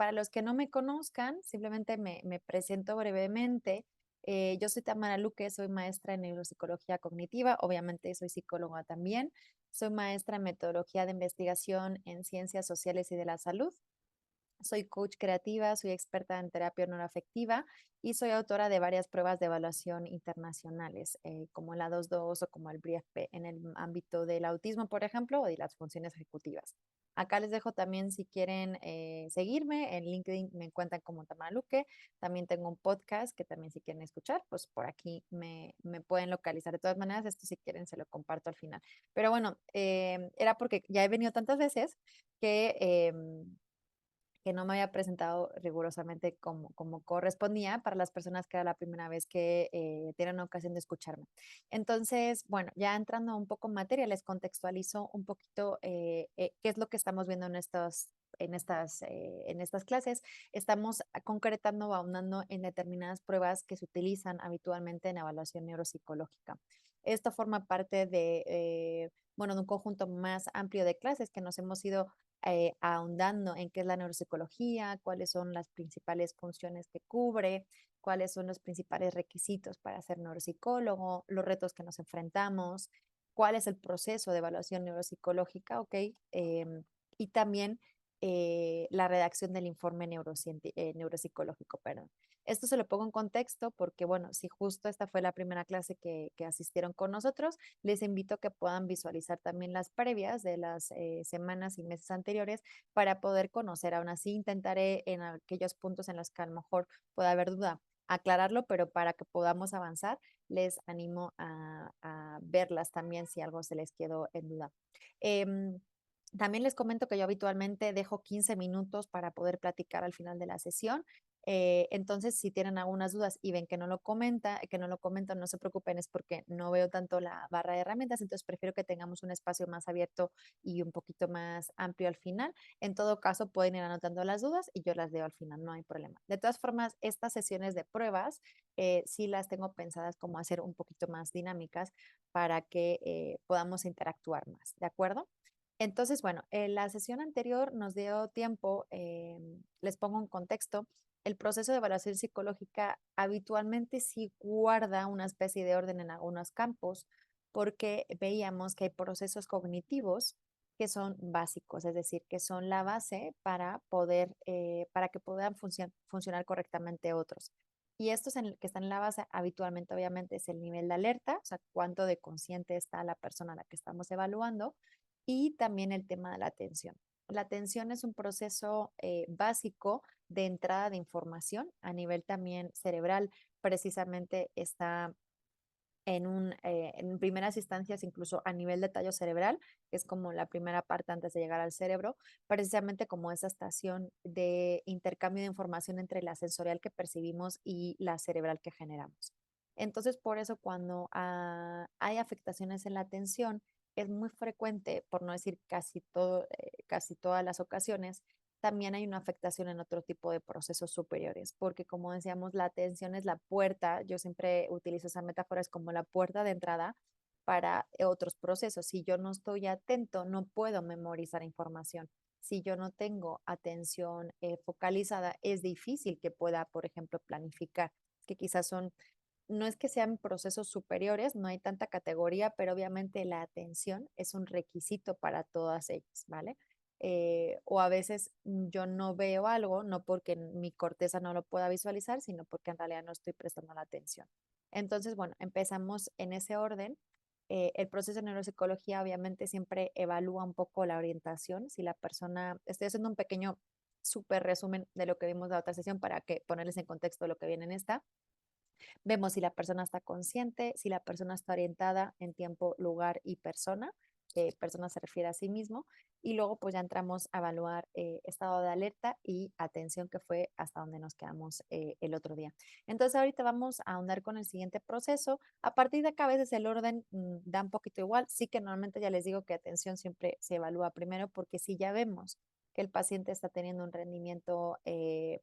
para los que no me conozcan, simplemente me presento brevemente. Yo soy Tamara Luque, soy maestra en neuropsicología cognitiva, obviamente soy psicóloga también, soy maestra en metodología de investigación en ciencias sociales y de la salud. Soy coach creativa, soy experta en terapia neuroafectiva y soy autora de varias pruebas de evaluación internacionales, como la 2.2 o como el BRIEF-P en el ámbito del autismo, por ejemplo, o de las funciones ejecutivas. Acá les dejo también si quieren seguirme, en LinkedIn me encuentran como Tamara Luque, también tengo un podcast que también si quieren escuchar, pues por aquí me pueden localizar. De todas maneras, esto si quieren se lo comparto al final. Pero bueno, era porque ya he venido tantas veces que no me había presentado rigurosamente como correspondía para las personas que era la primera vez que tienen ocasión de escucharme. Entonces, bueno, ya entrando un poco en materia, les contextualizo un poquito qué es lo que estamos viendo en estas clases. Estamos concretando o ahondando en determinadas pruebas que se utilizan habitualmente en evaluación neuropsicológica. Esto forma parte bueno, de un conjunto más amplio de clases que nos hemos ido ahondando en qué es la neuropsicología, cuáles son las principales funciones que cubre, cuáles son los principales requisitos para ser neuropsicólogo, los retos que nos enfrentamos, cuál es el proceso de evaluación neuropsicológica, ¿ok? Y también la redacción del informe neuropsicológico, perdón. Esto se lo pongo en contexto porque, bueno, si justo esta fue la primera clase que asistieron con nosotros, les invito a que puedan visualizar también las previas de las semanas y meses anteriores para poder conocer. Aún así, intentaré en aquellos puntos en los que a lo mejor pueda haber duda aclararlo, pero para que podamos avanzar, les animo a verlas también si algo se les quedó en duda. Em, también les comento que yo habitualmente dejo 15 minutos para poder platicar al final de la sesión. Entonces, si tienen algunas dudas y ven que no lo comento, no se preocupen, es porque no veo tanto la barra de herramientas, entonces prefiero que tengamos un espacio más abierto y un poquito más amplio al final. En todo caso, pueden ir anotando las dudas y yo las leo al final, no hay problema. De todas formas, estas sesiones de pruebas sí las tengo pensadas como hacer un poquito más dinámicas para que podamos interactuar más, ¿de acuerdo? Entonces, bueno, en la sesión anterior nos dio tiempo, les pongo un contexto. El proceso de evaluación psicológica habitualmente sí guarda una especie de orden en algunos campos porque veíamos que hay procesos cognitivos que son básicos, es decir, que son la base para para que puedan funcionar correctamente otros. Y estos que están en la base habitualmente, obviamente, es el nivel de alerta, o sea, cuánto de consciente está la persona a la que estamos evaluando, y también el tema de la atención. La atención es un proceso básico de entrada de información a nivel también cerebral. Precisamente está en primeras instancias, incluso a nivel de tallo cerebral, que es como la primera parte antes de llegar al cerebro, precisamente como esa estación de intercambio de información entre la sensorial que percibimos y la cerebral que generamos. Entonces, por eso cuando hay afectaciones en la atención, es muy frecuente, por no decir casi todas las ocasiones, también hay una afectación en otro tipo de procesos superiores, porque como decíamos, la atención es la puerta, yo siempre utilizo esa metáfora, es como la puerta de entrada para otros procesos. Si yo no estoy atento, no puedo memorizar información. Si yo no tengo atención focalizada, es difícil que pueda, por ejemplo, planificar, que quizás no es que sean procesos superiores, no hay tanta categoría, pero obviamente la atención es un requisito para todas ellas, ¿vale? O a veces yo no veo algo, no porque mi corteza no lo pueda visualizar, sino porque en realidad no estoy prestando la atención. Entonces, bueno, empezamos en ese orden. El proceso de neuropsicología obviamente siempre evalúa un poco la orientación. Si la persona, estoy haciendo un pequeño súper resumen de lo que vimos en la otra sesión para que ponerles en contexto lo que viene en esta. Vemos si la persona está consciente, si la persona está orientada en tiempo, lugar y persona. Persona se refiere a sí mismo. Y luego pues ya entramos a evaluar estado de alerta y atención, que fue hasta donde nos quedamos el otro día. Entonces ahorita vamos a ahondar con el siguiente proceso. A partir de acá a veces el orden da un poquito igual. Sí que normalmente ya les digo que atención siempre se evalúa primero porque si ya vemos que el paciente está teniendo un rendimiento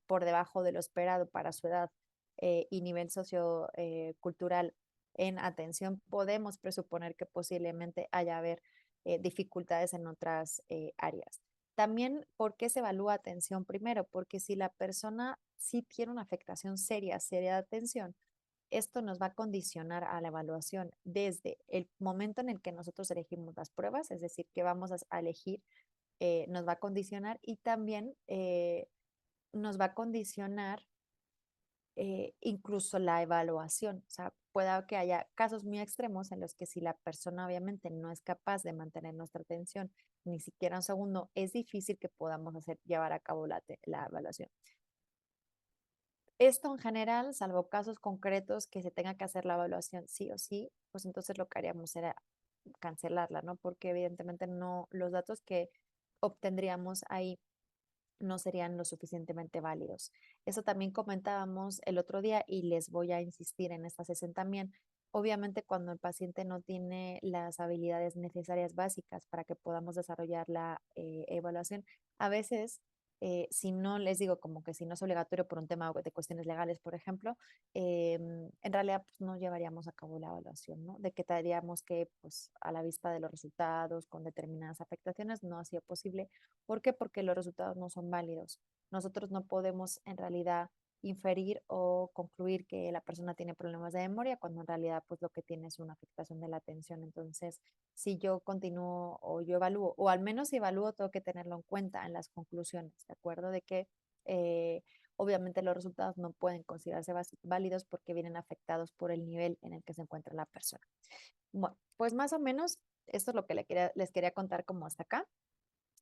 por debajo de lo esperado para su edad y nivel sociocultural en atención, podemos presuponer que posiblemente haya haber dificultades en otras áreas. También, ¿por qué se evalúa atención primero? Porque si la persona sí tiene una afectación seria, seria de atención, esto nos va a condicionar a la evaluación desde el momento en el que nosotros elegimos las pruebas, es decir, que vamos a elegir, nos va a condicionar y también nos va a condicionar incluso la evaluación. O sea, pueda que haya casos muy extremos en los que si la persona obviamente no es capaz de mantener nuestra atención ni siquiera un segundo, es difícil que podamos llevar a cabo la evaluación. Esto en general, salvo casos concretos que se tenga que hacer la evaluación sí o sí, pues entonces lo que haríamos era cancelarla, ¿no? Porque evidentemente no, los datos que obtendríamos ahí no serían lo suficientemente válidos. Eso también comentábamos el otro día y les voy a insistir en esta sesión también. Obviamente, cuando el paciente no tiene las habilidades necesarias básicas para que podamos desarrollar la evaluación, a veces, si no les digo como que si no es obligatorio por un tema de cuestiones legales, por ejemplo, en realidad pues, no llevaríamos a cabo la evaluación, ¿no? De que tendríamos que, pues, a la vista de los resultados, con determinadas afectaciones, no ha sido posible. ¿Por qué? Porque los resultados no son válidos. Nosotros no podemos en realidad inferir o concluir que la persona tiene problemas de memoria cuando en realidad pues lo que tiene es una afectación de la atención. Entonces, si yo continúo o yo evalúo, o al menos si evalúo, tengo que tenerlo en cuenta en las conclusiones, ¿de acuerdo? De que eh, obviamente los resultados no pueden considerarse válidos porque vienen afectados por el nivel en el que se encuentra la persona. Bueno, pues más o menos esto es lo que les quería contar como hasta acá.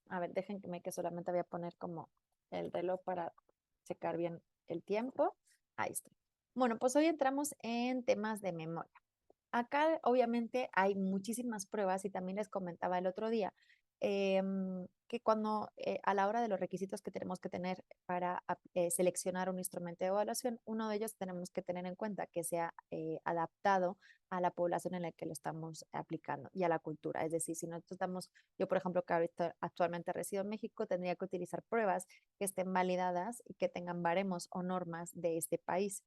A ver, déjenme que solamente voy a poner como el reloj para checar bien el tiempo. Ahí está. Bueno, pues hoy entramos en temas de memoria. Acá obviamente hay muchísimas pruebas y también les comentaba el otro día que cuando a la hora de los requisitos que tenemos que tener para seleccionar un instrumento de evaluación, uno de ellos tenemos que tener en cuenta que sea adaptado a la población en la que lo estamos aplicando y a la cultura. Es decir, si nosotros estamos, yo por ejemplo que ahorita actualmente resido en México, tendría que utilizar pruebas que estén validadas y que tengan baremos o normas de este país.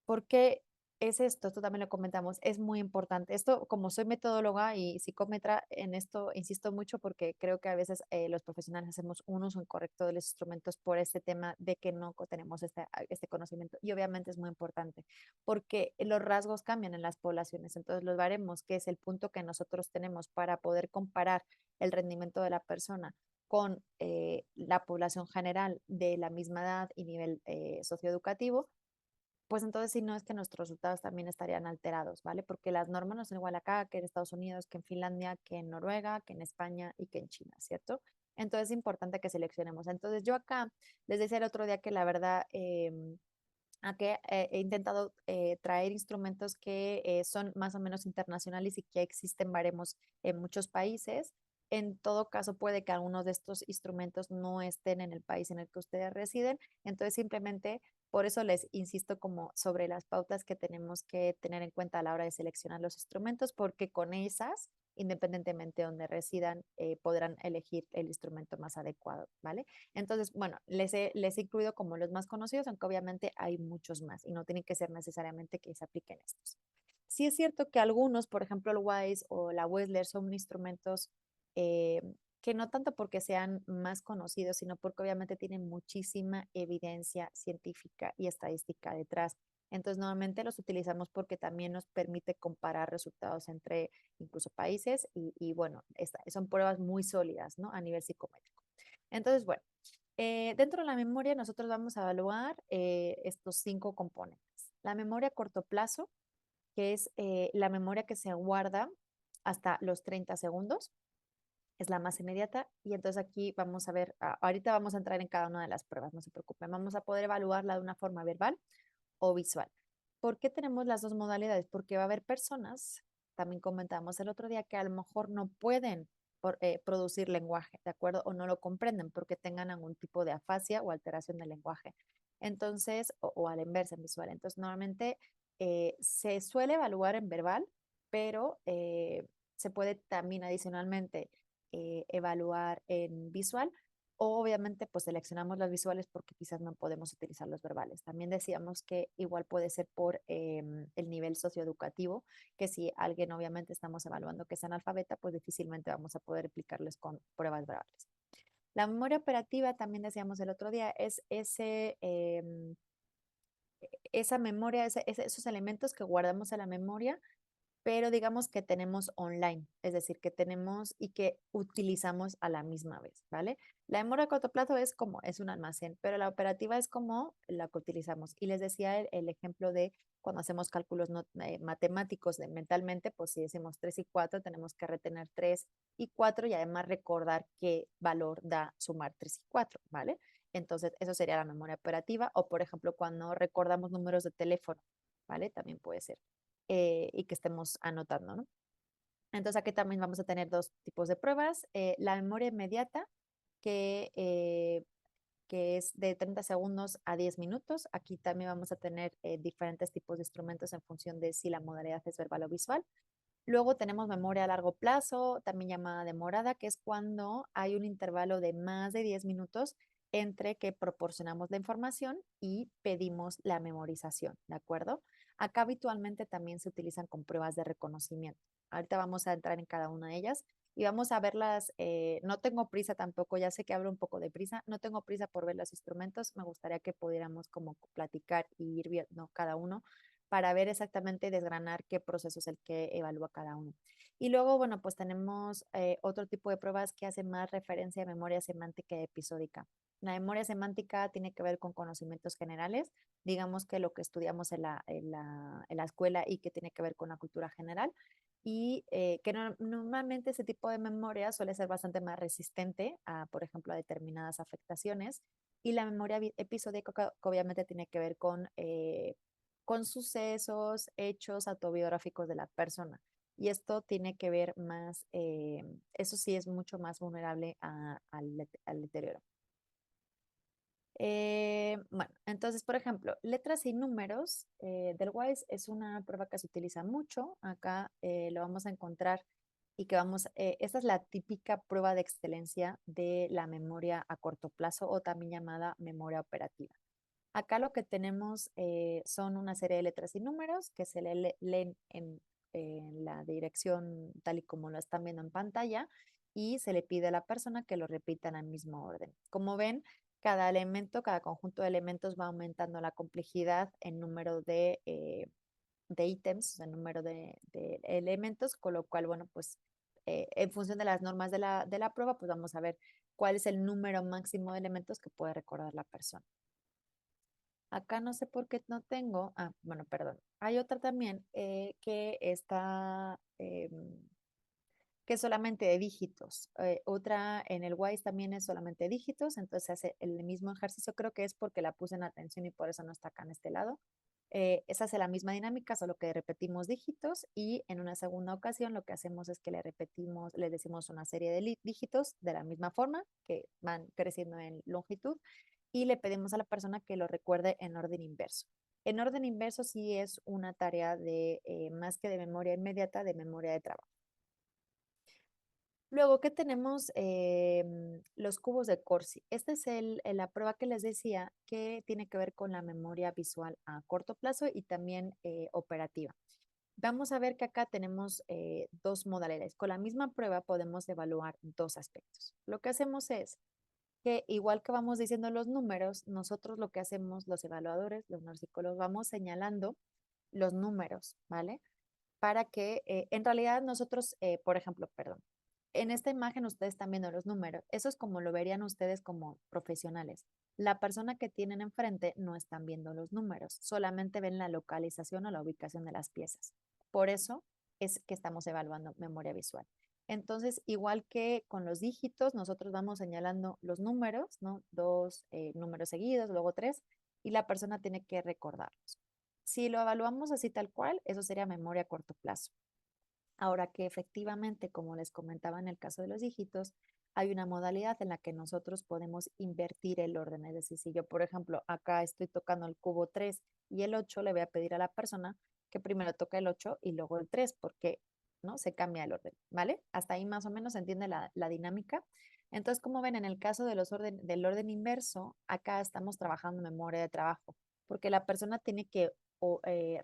¿Por qué es esto? Esto también lo comentamos, es muy importante. Esto, como soy metodóloga y psicómetra, en esto insisto mucho porque creo que a veces los profesionales hacemos un uso incorrecto de los instrumentos por este tema de que no tenemos este conocimiento. Y obviamente es muy importante porque los rasgos cambian en las poblaciones. Entonces, los baremos, que es el punto que nosotros tenemos para poder comparar el rendimiento de la persona con la población general de la misma edad y nivel socioeducativo, pues entonces sí, no es que nuestros resultados también estarían alterados, ¿vale? Porque las normas no son igual acá que en Estados Unidos, que en Finlandia, que en Noruega, que en España y que en China, ¿cierto? Entonces es importante que seleccionemos. Entonces yo acá les decía el otro día que la verdad, aquí he intentado traer instrumentos que son más o menos internacionales y que existen baremos en muchos países. En todo caso, puede que algunos de estos instrumentos no estén en el país en el que ustedes residen. Entonces, simplemente por eso les insisto como sobre las pautas que tenemos que tener en cuenta a la hora de seleccionar los instrumentos, porque con esas, independientemente de donde residan, podrán elegir el instrumento más adecuado, ¿vale? Entonces, bueno, les he incluido como los más conocidos, aunque obviamente hay muchos más y no tienen que ser necesariamente que se apliquen estos. Sí es cierto que algunos, por ejemplo, el WISE o la Wessler son instrumentos eh, que no tanto porque sean más conocidos, sino porque obviamente tienen muchísima evidencia científica y estadística detrás. Entonces, normalmente los utilizamos porque también nos permite comparar resultados entre incluso países y bueno, son pruebas muy sólidas, ¿no? A nivel psicométrico. Entonces, bueno, dentro de la memoria nosotros vamos a evaluar estos 5 componentes. La memoria a corto plazo, que es la memoria que se guarda hasta los 30 segundos, es la más inmediata. Y entonces aquí vamos a ver, ahorita vamos a entrar en cada una de las pruebas, no se preocupen. Vamos a poder evaluarla de una forma verbal o visual. ¿Por qué tenemos las dos modalidades? Porque va a haber personas, también comentamos el otro día, que a lo mejor no pueden producir lenguaje, ¿de acuerdo? O no lo comprenden porque tengan algún tipo de afasia o alteración del lenguaje. Entonces, o a la inversa en visual. Entonces, normalmente se suele evaluar en verbal, pero se puede también adicionalmente evaluar en visual, o obviamente pues seleccionamos las visuales porque quizás no podemos utilizar los verbales. También decíamos que igual puede ser por el nivel socioeducativo, que si alguien obviamente estamos evaluando que es analfabeta, pues difícilmente vamos a poder explicarles con pruebas verbales. La memoria operativa, también decíamos el otro día, es esa memoria, esos elementos que guardamos en la memoria, pero digamos que tenemos online, es decir, que tenemos y que utilizamos a la misma vez, ¿vale? La memoria a corto plazo es como, es un almacén, pero la operativa es como la que utilizamos. Y les decía el ejemplo de cuando hacemos cálculos matemáticos mentalmente, pues si decimos 3 y 4, tenemos que retener 3 y 4 y además recordar qué valor da sumar 3 y 4, ¿vale? Entonces, eso sería la memoria operativa. O, por ejemplo, cuando recordamos números de teléfono, ¿vale? También puede ser. Y que estemos anotando, ¿no? Entonces, aquí también vamos a tener dos tipos de pruebas. La memoria inmediata, que, eh, que es de 30 segundos a 10 minutos. Aquí también vamos a tener diferentes tipos de instrumentos en función de si la modalidad es verbal o visual. Luego tenemos memoria a largo plazo, también llamada demorada, que es cuando hay un intervalo de más de 10 minutos entre que proporcionamos la información y pedimos la memorización, ¿de acuerdo? Acá habitualmente también se utilizan con pruebas de reconocimiento. Ahorita vamos a entrar en cada una de ellas y vamos a verlas. No tengo prisa tampoco, ya sé que hablo un poco de prisa, no tengo prisa por ver los instrumentos, me gustaría que pudiéramos como platicar y ir viendo cada uno para ver exactamente y desgranar qué proceso es el que evalúa cada uno. Y luego, bueno, pues tenemos otro tipo de pruebas que hacen más referencia a memoria semántica y episódica. La memoria semántica tiene que ver con conocimientos generales, digamos que lo que estudiamos en la escuela y que tiene que ver con la cultura general, y que normalmente ese tipo de memoria suele ser bastante más resistente a, por ejemplo, a determinadas afectaciones. Y la memoria episódica que obviamente tiene que ver con sucesos, hechos autobiográficos de la persona. Y esto tiene que ver más, eso sí es mucho más vulnerable al deterioro. Bueno, entonces, por ejemplo, letras y números del WISE es una prueba que se utiliza mucho. Acá lo vamos a encontrar y que esta es la típica prueba de excelencia de la memoria a corto plazo o también llamada memoria operativa. Acá lo que tenemos son una serie de letras y números que se leen en la dirección tal y como lo están viendo en pantalla y se le pide a la persona que lo repita en el mismo orden. Como ven, cada elemento, cada conjunto de elementos va aumentando la complejidad en número de ítems, en número de elementos, con lo cual, bueno, pues en función de las normas de la prueba, pues vamos a ver cuál es el número máximo de elementos que puede recordar la persona. Acá no sé por qué no tengo. Ah, bueno, perdón. Hay otra también que está, que es solamente de dígitos. Otra en el WISE también es solamente dígitos, entonces hace el mismo ejercicio. Creo que es porque la puse en atención y por eso no está acá en este lado. Esa hace la misma dinámica, solo que repetimos dígitos y en una segunda ocasión lo que hacemos es que le repetimos, le decimos una serie de dígitos de la misma forma que van creciendo en longitud y le pedimos a la persona que lo recuerde en orden inverso. En orden inverso sí es una tarea de más que de memoria inmediata, de memoria de trabajo. Luego, ¿qué tenemos? Los cubos de Corsi. Esta es la prueba que les decía que tiene que ver con la memoria visual a corto plazo y también operativa. Vamos a ver que acá tenemos dos modalidades. Con la misma prueba podemos evaluar dos aspectos. Lo que hacemos es que igual que vamos diciendo los números, nosotros lo que hacemos, los evaluadores, los neuropsicólogos, vamos señalando los números, ¿vale? Para que en realidad nosotros, por ejemplo, perdón, en esta imagen ustedes están viendo los números. Eso es como lo verían ustedes como profesionales. La persona que tienen enfrente no están viendo los números, solamente ven la localización o la ubicación de las piezas. Por eso es que estamos evaluando memoria visual. Entonces, igual que con los dígitos, nosotros vamos señalando los números, ¿no? Dos números seguidos, luego tres, y la persona tiene que recordarlos. Si lo evaluamos así tal cual, eso sería memoria a corto plazo. Ahora que efectivamente, como les comentaba en el caso de los dígitos, hay una modalidad en la que nosotros podemos invertir el orden. Es decir, si yo, por ejemplo, acá estoy tocando el cubo 3 y el 8, le voy a pedir a la persona que primero toque el 8 y luego el 3, porque ¿no? Se cambia el orden, ¿vale? Hasta ahí más o menos se entiende la dinámica. Entonces, como ven, en el caso de del orden inverso, acá estamos trabajando memoria de trabajo, porque la persona tiene que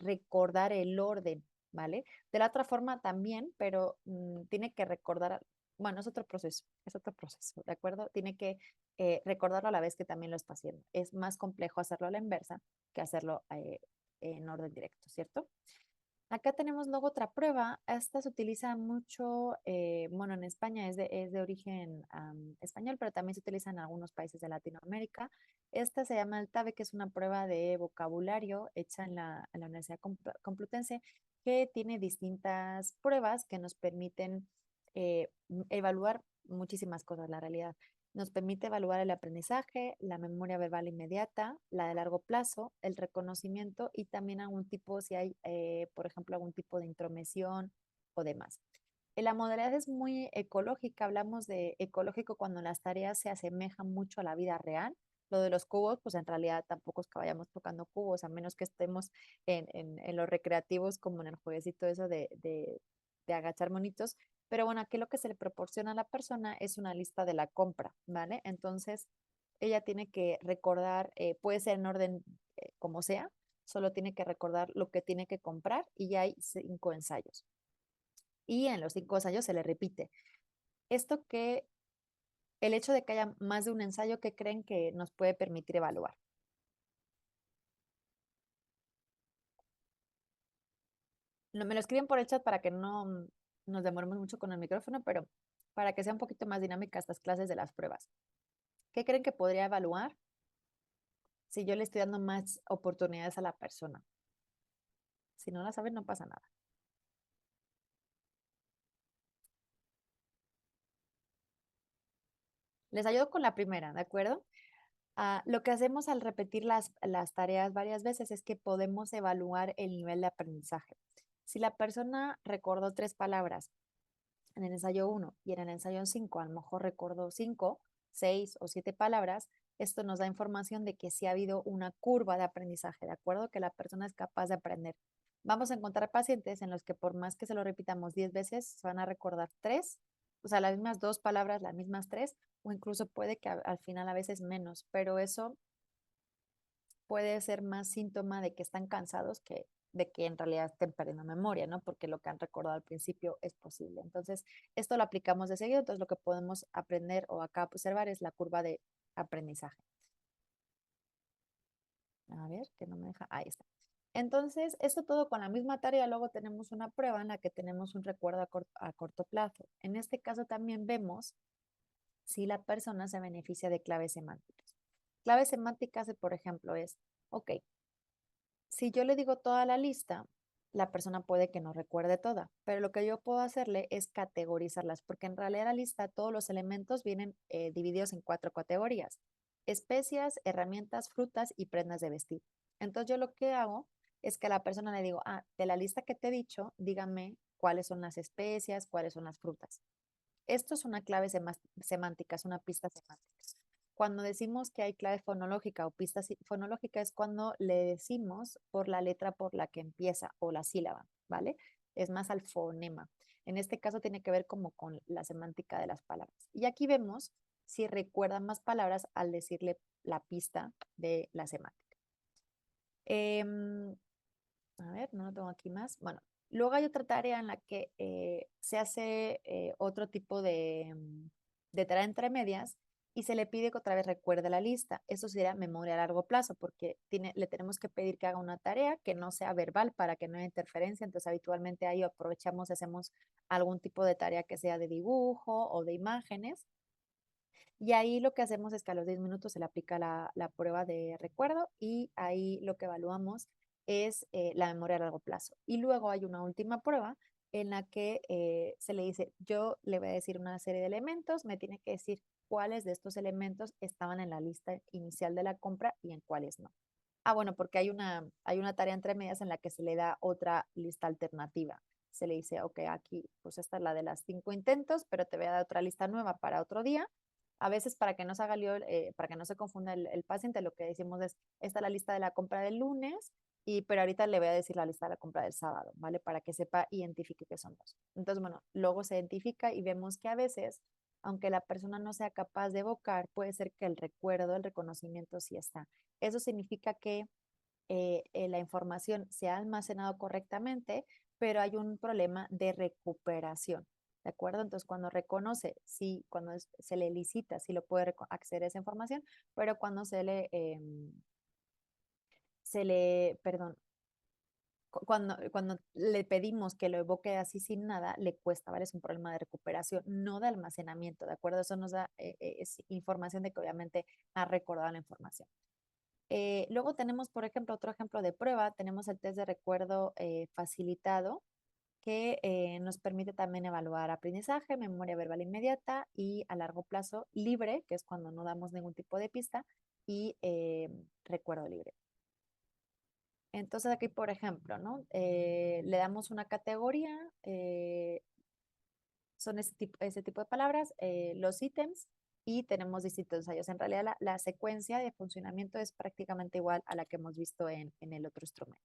recordar el orden, ¿vale? De la otra forma también, pero tiene que recordar, bueno, es otro proceso, ¿de acuerdo? Tiene que recordarlo a la vez que también lo está haciendo. Es más complejo hacerlo a la inversa que hacerlo en orden directo, ¿cierto? Acá tenemos luego otra prueba. Esta se utiliza mucho, bueno, en España es de origen español, pero también se utiliza en algunos países de Latinoamérica. Esta se llama el TABE, que es una prueba de vocabulario hecha en la Universidad Complutense, que tiene distintas pruebas que nos permiten evaluar muchísimas cosas, la realidad. Nos permite evaluar el aprendizaje, la memoria verbal inmediata, la de largo plazo, el reconocimiento y también algún tipo, si hay, por ejemplo, algún tipo de intromisión o demás. La modalidad es muy ecológica, hablamos de ecológico cuando las tareas se asemejan mucho a la vida real. Lo de los cubos, pues en realidad tampoco es que vayamos tocando cubos, a menos que estemos en los recreativos, como en el jueguecito eso de agachar monitos, pero bueno, aquí lo que se le proporciona a la persona es una lista de la compra, ¿vale? Entonces, ella tiene que recordar, puede ser en orden como sea, solo tiene que recordar lo que tiene que comprar y ya hay 5 ensayos. Y en los 5 ensayos se le repite. Esto que, el hecho de que haya más de un ensayo, ¿que creen que nos puede permitir evaluar? Me lo escriben por el chat para que no nos demoremos mucho con el micrófono, pero para que sea un poquito más dinámica estas clases de las pruebas. ¿Qué creen que podría evaluar si yo le estoy dando más oportunidades a la persona? Si no la saben, no pasa nada. Les ayudo con la primera, ¿de acuerdo? Lo que hacemos al repetir las tareas varias veces es que podemos evaluar el nivel de aprendizaje. Si la persona recordó 3 palabras en el ensayo 1 y en el ensayo 5 a lo mejor recordó 5, 6 o 7 palabras, esto nos da información de que sí ha habido una curva de aprendizaje, ¿de acuerdo? Que la persona es capaz de aprender. Vamos a encontrar pacientes en los que por más que se lo repitamos 10 veces, se van a recordar 3, o sea, las mismas 2 palabras, las mismas 3, o incluso puede que al final a veces menos, pero eso puede ser más síntoma de que están cansados que de que en realidad estén perdiendo memoria, ¿no? Porque lo que han recordado al principio es posible. Entonces, esto lo aplicamos de seguido, entonces lo que podemos aprender o acá observar es la curva de aprendizaje. A ver, que no me deja, ahí está. Entonces, esto todo con la misma tarea, luego tenemos una prueba en la que tenemos un recuerdo a corto plazo. En este caso también vemos si la persona se beneficia de claves semánticas. Claves semánticas, por ejemplo, es, ok, si yo le digo toda la lista, la persona puede que no recuerde toda, pero lo que yo puedo hacerle es categorizarlas, porque en realidad la lista, todos los elementos vienen divididos en 4 categorías: especias, herramientas, frutas y prendas de vestir. Entonces yo lo que hago es que a la persona le digo, de la lista que te he dicho, dígame cuáles son las especias, cuáles son las frutas. Esto es una clave semántica, es una pista semántica. Cuando decimos que hay clave fonológica o pista fonológica es cuando le decimos por la letra por la que empieza o la sílaba, ¿vale? Es más al fonema. En este caso tiene que ver como con la semántica de las palabras. Y aquí vemos si recuerdan más palabras al decirle la pista de la semántica. A ver, no lo tengo aquí más. Bueno, luego hay otra tarea en la que se hace otro tipo de tarea entre medias y se le pide que otra vez recuerde la lista. Eso sería memoria a largo plazo porque le tenemos que pedir que haga una tarea que no sea verbal para que no haya interferencia. Entonces, habitualmente ahí aprovechamos, hacemos algún tipo de tarea que sea de dibujo o de imágenes. Y ahí lo que hacemos es que a los 10 minutos se le aplica la prueba de recuerdo y ahí lo que evaluamos es la memoria a largo plazo. Y luego hay una última prueba en la que se le dice, yo le voy a decir una serie de elementos, me tiene que decir cuáles de estos elementos estaban en la lista inicial de la compra y en cuáles no. Bueno, porque hay una tarea entre medias en la que se le da otra lista alternativa. Se le dice, ok, aquí, pues esta es la de las 5 intentos, pero te voy a dar otra lista nueva para otro día. A veces para que no se haga lío, para que no se confunda el paciente, lo que decimos es, esta es la lista de la compra del lunes, pero ahorita le voy a decir la lista de la compra del sábado, ¿vale? Para que sepa, identifique qué son dos. Entonces, bueno, luego se identifica y vemos que a veces aunque la persona no sea capaz de evocar, puede ser que el recuerdo, el reconocimiento sí está. Eso significa que la información se ha almacenado correctamente, pero hay un problema de recuperación. ¿De acuerdo? Entonces, cuando reconoce, sí, cuando se le licita, sí lo puede acceder a esa información, pero cuando perdón, cuando le pedimos que lo evoque así sin nada, le cuesta, ¿vale? Es un problema de recuperación, no de almacenamiento, ¿de acuerdo? Eso nos da es información de que obviamente ha recordado la información. Luego tenemos, por ejemplo, otro ejemplo de prueba, tenemos el test de recuerdo facilitado, que nos permite también evaluar aprendizaje, memoria verbal inmediata y a largo plazo libre, que es cuando no damos ningún tipo de pista, y recuerdo libre. Entonces aquí, por ejemplo, ¿no? Le damos una categoría, son ese tipo de palabras, los ítems, y tenemos distintos ensayos. En realidad, la secuencia de funcionamiento es prácticamente igual a la que hemos visto en el otro instrumento.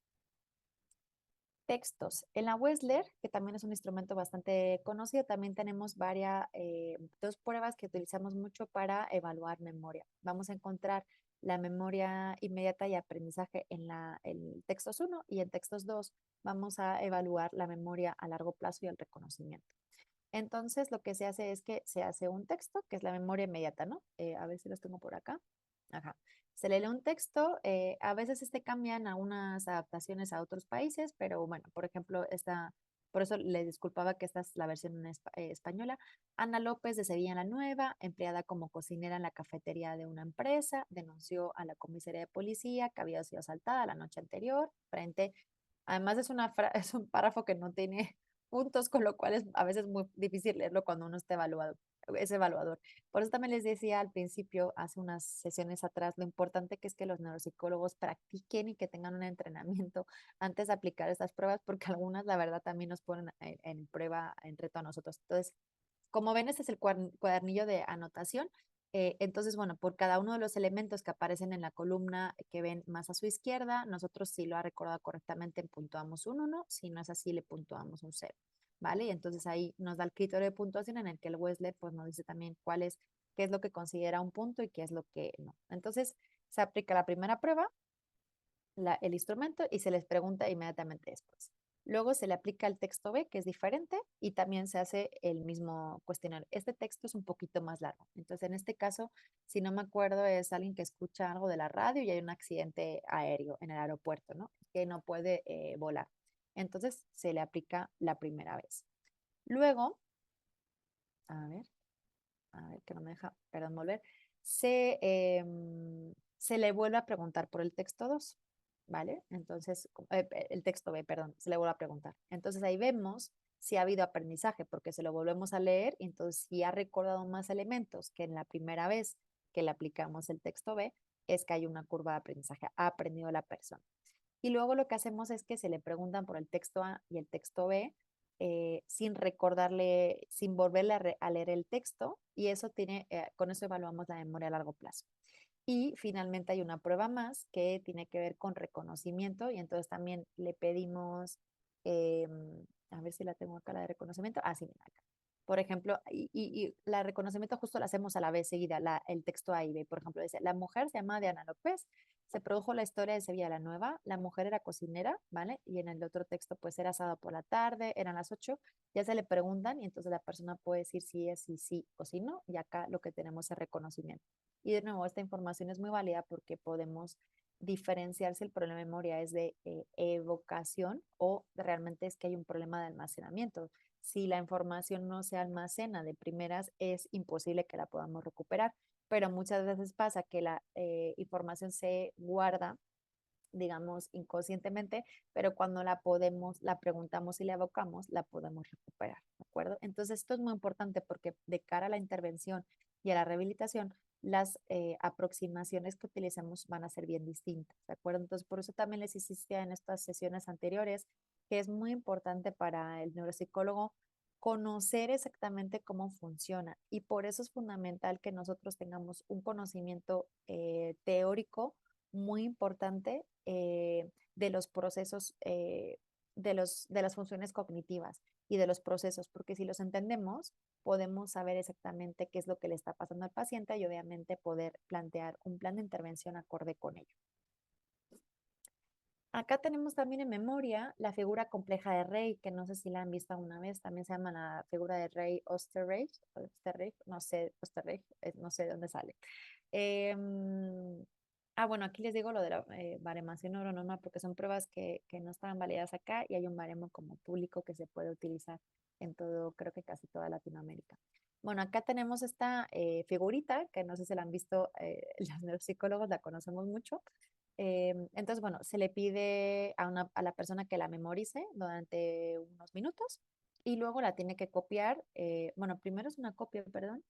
Textos. En la Wessler, que también es un instrumento bastante conocido, también tenemos dos pruebas que utilizamos mucho para evaluar memoria. Vamos a encontrar la memoria inmediata y aprendizaje en textos 1 y en textos 2 vamos a evaluar la memoria a largo plazo y el reconocimiento. Entonces, lo que se hace es que se hace un texto, que es la memoria inmediata, ¿no? A ver si los tengo por acá. Ajá. Se lee un texto, a veces cambian algunas adaptaciones a otros países, pero bueno, por ejemplo, por eso le disculpaba que esta es la versión española. Ana López de Sevilla la Nueva, empleada como cocinera en la cafetería de una empresa, denunció a la comisaría de policía que había sido asaltada la noche anterior, además es un párrafo que no tiene puntos, con lo cual es a veces muy difícil leerlo cuando uno está es evaluador. Por eso también les decía al principio, hace unas sesiones atrás, lo importante que es que los neuropsicólogos practiquen y que tengan un entrenamiento antes de aplicar estas pruebas, porque algunas, la verdad, también nos ponen en prueba, en reto a nosotros. Entonces, como ven, este es el cuadernillo de anotación. Entonces, bueno, por cada uno de los elementos que aparecen en la columna que ven más a su izquierda, nosotros si lo ha recordado correctamente puntuamos un 1, si no es así le puntuamos un 0, ¿vale? Y entonces ahí nos da el criterio de puntuación en el que el Wessler pues nos dice también qué es lo que considera un punto y qué es lo que no. Entonces se aplica la primera prueba, el instrumento, y se les pregunta inmediatamente después. Luego se le aplica el texto B, que es diferente, y también se hace el mismo cuestionario. Este texto es un poquito más largo. Entonces, en este caso, si no me acuerdo, es alguien que escucha algo de la radio y hay un accidente aéreo en el aeropuerto, ¿no? Que no puede volar. Entonces, se le aplica la primera vez. Luego, a ver, que no me deja, perdón, volver, se le vuelve a preguntar por el texto 2, ¿vale? Entonces, el texto B, perdón, se le vuelve a preguntar. Entonces ahí vemos si ha habido aprendizaje, porque se lo volvemos a leer y entonces si ha recordado más elementos que en la primera vez que le aplicamos el texto B, es que hay una curva de aprendizaje, ha aprendido la persona. Y luego lo que hacemos es que se le preguntan por el texto A y el texto B, sin recordarle, sin volverle a leer el texto, y con eso evaluamos la memoria a largo plazo. Y finalmente hay una prueba más que tiene que ver con reconocimiento, y entonces también le pedimos, eh, a ver si la tengo acá, la de reconocimiento. Ah, sí, mira acá. Por ejemplo, y la reconocimiento justo la hacemos a la vez seguida, el texto A y B. Por ejemplo, dice, la mujer se llama Diana López, se produjo la historia de Sevilla la Nueva, la mujer era cocinera, ¿vale? Y en el otro texto, pues era sábado por la tarde, eran las 8, ya se le preguntan y entonces la persona puede decir si es, si sí o si no, y acá lo que tenemos es reconocimiento. Y de nuevo, esta información es muy válida porque podemos diferenciar si el problema de memoria es de evocación o realmente es que hay un problema de almacenamiento. Si la información no se almacena de primeras, es imposible que la podamos recuperar, pero muchas veces pasa que la información se guarda, digamos, inconscientemente, pero cuando la preguntamos y la evocamos, la podemos recuperar, ¿de acuerdo? Entonces, esto es muy importante porque de cara a la intervención y a la rehabilitación, las aproximaciones que utilicemos van a ser bien distintas, ¿de acuerdo? Entonces, por eso también les insistía en estas sesiones anteriores que es muy importante para el neuropsicólogo conocer exactamente cómo funciona, y por eso es fundamental que nosotros tengamos un conocimiento teórico muy importante de los procesos, de las funciones cognitivas. y de los procesos, porque si los entendemos, podemos saber exactamente qué es lo que le está pasando al paciente y obviamente poder plantear un plan de intervención acorde con ello. Acá tenemos también en memoria la figura compleja de Rey, que no sé si la han visto alguna vez, también se llama la figura de Rey Osterreich, no sé, Osterreich, no sé de dónde sale. Bueno, aquí les digo lo de la baremación neuronoma porque son pruebas que no estaban validadas acá y hay un baremo como público que se puede utilizar en todo, creo que casi toda Latinoamérica. Bueno, acá tenemos esta figurita que no sé si la han visto, los neuropsicólogos la conocemos mucho. Entonces, bueno, se le pide a la persona que la memorice durante unos minutos y luego la tiene que copiar. Bueno, primero es una copia, perdón.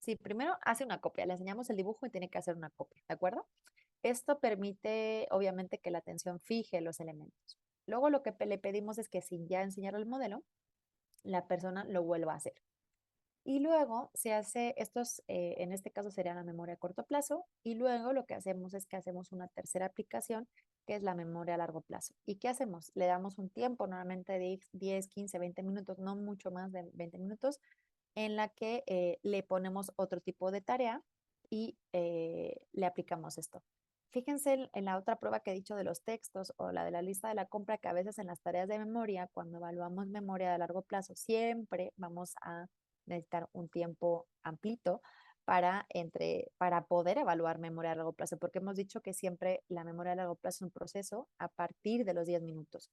Sí, primero hace una copia, le enseñamos el dibujo y tiene que hacer una copia, ¿de acuerdo? Esto permite, obviamente, que la atención fije los elementos. Luego lo que le pedimos es que sin ya enseñar el modelo, la persona lo vuelva a hacer. Y luego se hace, en este caso sería la memoria a corto plazo, y luego lo que hacemos es que hacemos una tercera aplicación, que es la memoria a largo plazo. ¿Y qué hacemos? Le damos un tiempo, normalmente de 10, 15, 20 minutos, no mucho más de 20 minutos, en la que le ponemos otro tipo de tarea y le aplicamos esto. Fíjense en la otra prueba que he dicho de los textos o la de la lista de la compra, que a veces en las tareas de memoria, cuando evaluamos memoria de largo plazo, siempre vamos a necesitar un tiempo amplito para poder evaluar memoria a largo plazo, porque hemos dicho que siempre la memoria a largo plazo es un proceso a partir de los 10 minutos.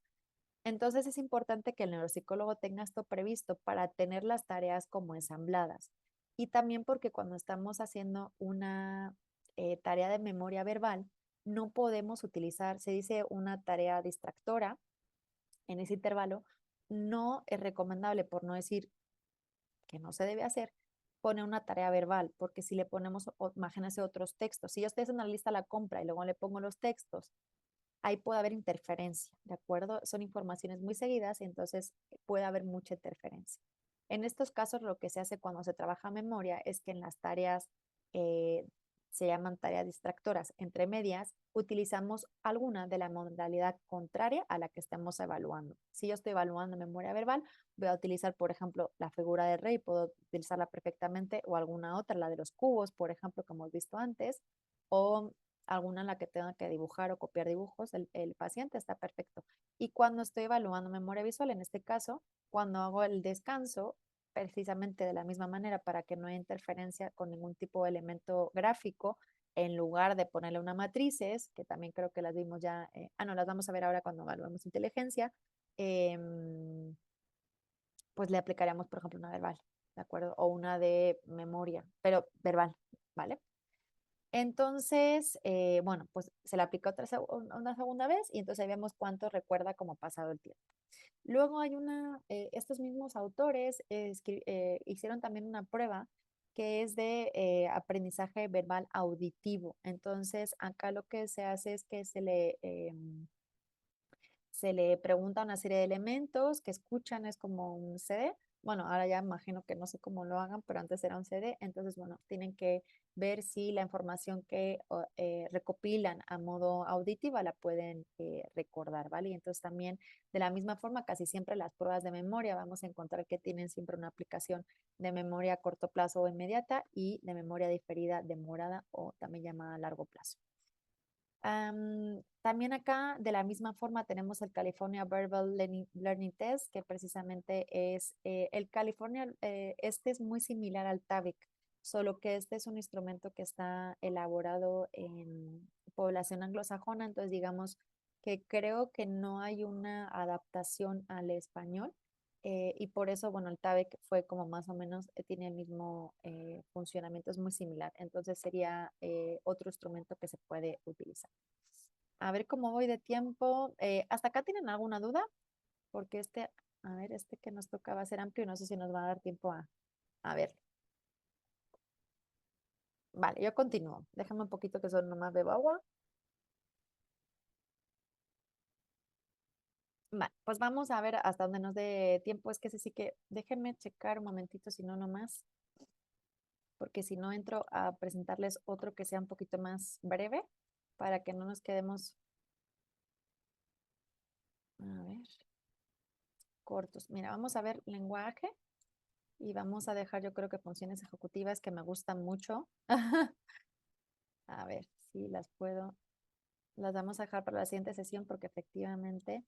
Entonces es importante que el neuropsicólogo tenga esto previsto para tener las tareas como ensambladas. Y también porque cuando estamos haciendo una tarea de memoria verbal, no podemos utilizar, se dice una tarea distractora en ese intervalo, no es recomendable, por no decir que no se debe hacer, poner una tarea verbal, porque si le ponemos, imagínense otros textos, si yo estoy haciendo una lista de la compra y luego le pongo los textos, ahí puede haber interferencia, ¿de acuerdo? Son informaciones muy seguidas y entonces puede haber mucha interferencia. En estos casos, lo que se hace cuando se trabaja memoria es que en las tareas, eh, se llaman tareas distractoras, entre medias, utilizamos alguna de la modalidad contraria a la que estamos evaluando. Si yo estoy evaluando memoria verbal, voy a utilizar, por ejemplo, la figura de Rey, puedo utilizarla perfectamente, o alguna otra, la de los cubos, por ejemplo, que hemos visto antes, o alguna en la que tenga que dibujar o copiar dibujos, el paciente está perfecto. Y cuando estoy evaluando memoria visual, en este caso, cuando hago el descanso, precisamente de la misma manera para que no haya interferencia con ningún tipo de elemento gráfico, en lugar de ponerle una matrices, que también creo que las vimos ya, no, las vamos a ver ahora cuando evaluemos inteligencia, eh, pues le aplicaríamos, por ejemplo, una verbal, ¿de acuerdo? O una de memoria, pero verbal, ¿vale? Entonces, bueno, pues se le aplicó una segunda vez y entonces ahí vemos cuánto recuerda como pasado el tiempo. Luego estos mismos autores hicieron también una prueba que es de aprendizaje verbal auditivo. Entonces, acá lo que se hace es que se le pregunta una serie de elementos que escuchan, es como un CD. Bueno, ahora ya imagino que no sé cómo lo hagan, pero antes era un CD. Entonces, bueno, tienen que ver si la información que recopilan a modo auditiva la pueden recordar, ¿vale? Y entonces también, de la misma forma, casi siempre las pruebas de memoria vamos a encontrar que tienen siempre una aplicación de memoria a corto plazo o inmediata y de memoria diferida demorada o también llamada a largo plazo. También acá, de la misma forma, tenemos el California Verbal Learning Test, que precisamente es el California, este es muy similar al TAVIC, solo que este es un instrumento que está elaborado en población anglosajona, entonces digamos que creo que no hay una adaptación al español. Y por eso, bueno, el TAVIC fue como más o menos, tiene el mismo funcionamiento, es muy similar. Entonces sería otro instrumento que se puede utilizar. A ver cómo voy de tiempo. ¿Hasta acá tienen alguna duda? Porque a ver, este que nos toca va a ser amplio y no sé si nos va a dar tiempo a ver. Vale, yo continúo. Déjame un poquito que solo nomás bebo agua. Vale, pues vamos a ver hasta dónde nos dé tiempo. Es que ese sí que déjenme checar un momentito, si no, nomás, porque si no entro a presentarles otro que sea un poquito más breve para que no nos quedemos. A ver. cortos. Mira, vamos a ver lenguaje y vamos a dejar, yo creo que funciones ejecutivas que me gustan mucho. A ver si las puedo. Las vamos a dejar para la siguiente sesión porque efectivamente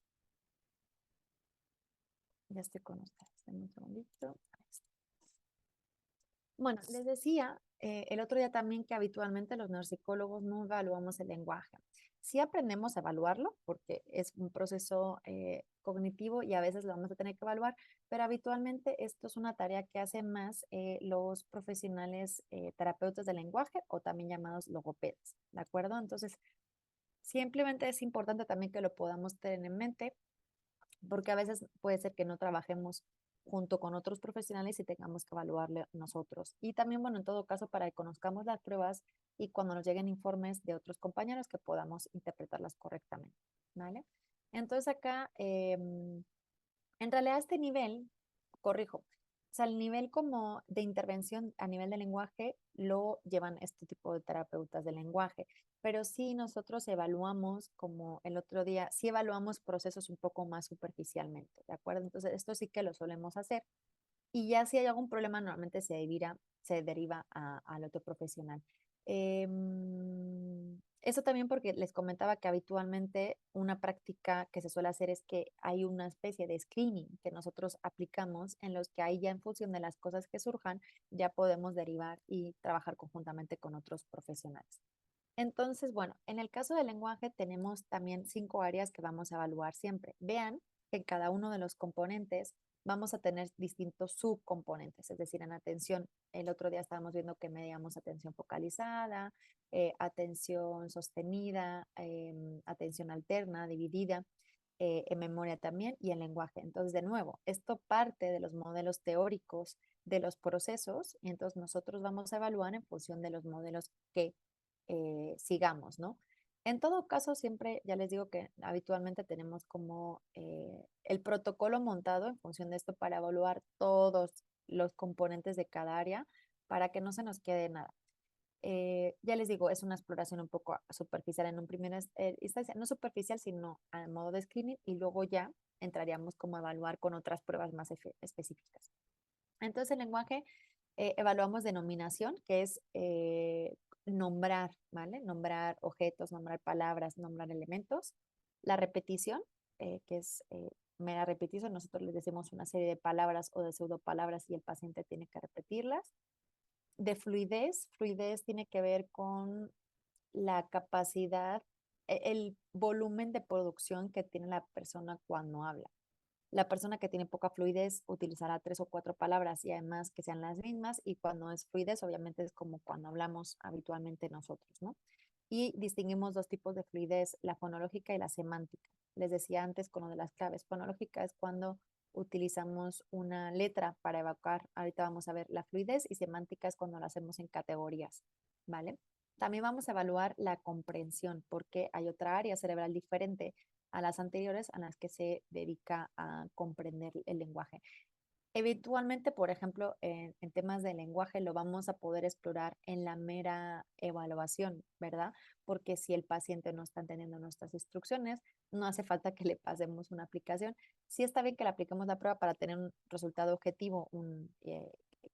ya estoy con ustedes. Denme un segundito. Ahí está. Bueno, les decía el otro día también que habitualmente los neuropsicólogos no evaluamos el lenguaje. Sí aprendemos a evaluarlo porque es un proceso cognitivo y a veces lo vamos a tener que evaluar, pero habitualmente esto es una tarea que hacen más los profesionales terapeutas del lenguaje o también llamados logopedas, ¿de acuerdo? Entonces, simplemente es importante también que lo podamos tener en mente porque a veces puede ser que no trabajemos junto con otros profesionales y tengamos que evaluarle nosotros. Y también, bueno, en todo caso, para que conozcamos las pruebas y cuando nos lleguen informes de otros compañeros que podamos interpretarlas correctamente, ¿vale? Entonces acá, en realidad este nivel, corrijo, o sea, el nivel como de intervención a nivel de lenguaje lo llevan este tipo de terapeutas de lenguaje, pero sí nosotros evaluamos, como el otro día, sí evaluamos procesos un poco más superficialmente, ¿de acuerdo? Entonces, esto sí que lo solemos hacer. Y ya si hay algún problema, normalmente se deriva al otro profesional. Eso también porque les comentaba que habitualmente una práctica que se suele hacer es que hay una especie de screening que nosotros aplicamos en los que ahí ya en función de las cosas que surjan, ya podemos derivar y trabajar conjuntamente con otros profesionales. Entonces, bueno, en el caso del lenguaje tenemos también 5 áreas que vamos a evaluar siempre. Vean que en cada uno de los componentes vamos a tener distintos subcomponentes, es decir, en atención, el otro día estábamos viendo que medíamos atención focalizada, atención sostenida, atención alterna, dividida, en memoria también y en lenguaje. Entonces, de nuevo, esto parte de los modelos teóricos de los procesos y entonces nosotros vamos a evaluar en función de los modelos que sigamos, ¿no? En todo caso, siempre, ya les digo que habitualmente tenemos como el protocolo montado en función de esto para evaluar todos los componentes de cada área para que no se nos quede nada. Ya les digo, es una exploración un poco superficial en un primer instancia, no superficial, sino a modo de screening y luego ya entraríamos como a evaluar con otras pruebas más específicas. Entonces, el lenguaje evaluamos denominación, que es nombrar, ¿vale? Nombrar objetos, nombrar palabras, nombrar elementos. La repetición, que es mera repetición, nosotros les decimos una serie de palabras o de pseudopalabras y el paciente tiene que repetirlas. De fluidez, fluidez tiene que ver con la capacidad, el volumen de producción que tiene la persona cuando habla. La persona que tiene poca fluidez utilizará 3 o 4 palabras y además que sean las mismas y cuando es fluidez obviamente es como cuando hablamos habitualmente nosotros, ¿no? Y distinguimos 2 tipos de fluidez, la fonológica y la semántica. Les decía antes con lo de las claves. Fonológica es cuando utilizamos una letra para evocar, ahorita vamos a ver la fluidez y semántica es cuando lo hacemos en categorías, ¿vale? También vamos a evaluar la comprensión porque hay otra área cerebral diferente a las anteriores a las que se dedica a comprender el lenguaje. Eventualmente, por ejemplo, en temas de lenguaje lo vamos a poder explorar en la mera evaluación, ¿verdad? Porque si el paciente no está entendiendo nuestras instrucciones, no hace falta que le pasemos una aplicación. Sí está bien que le apliquemos la prueba para tener un resultado objetivo,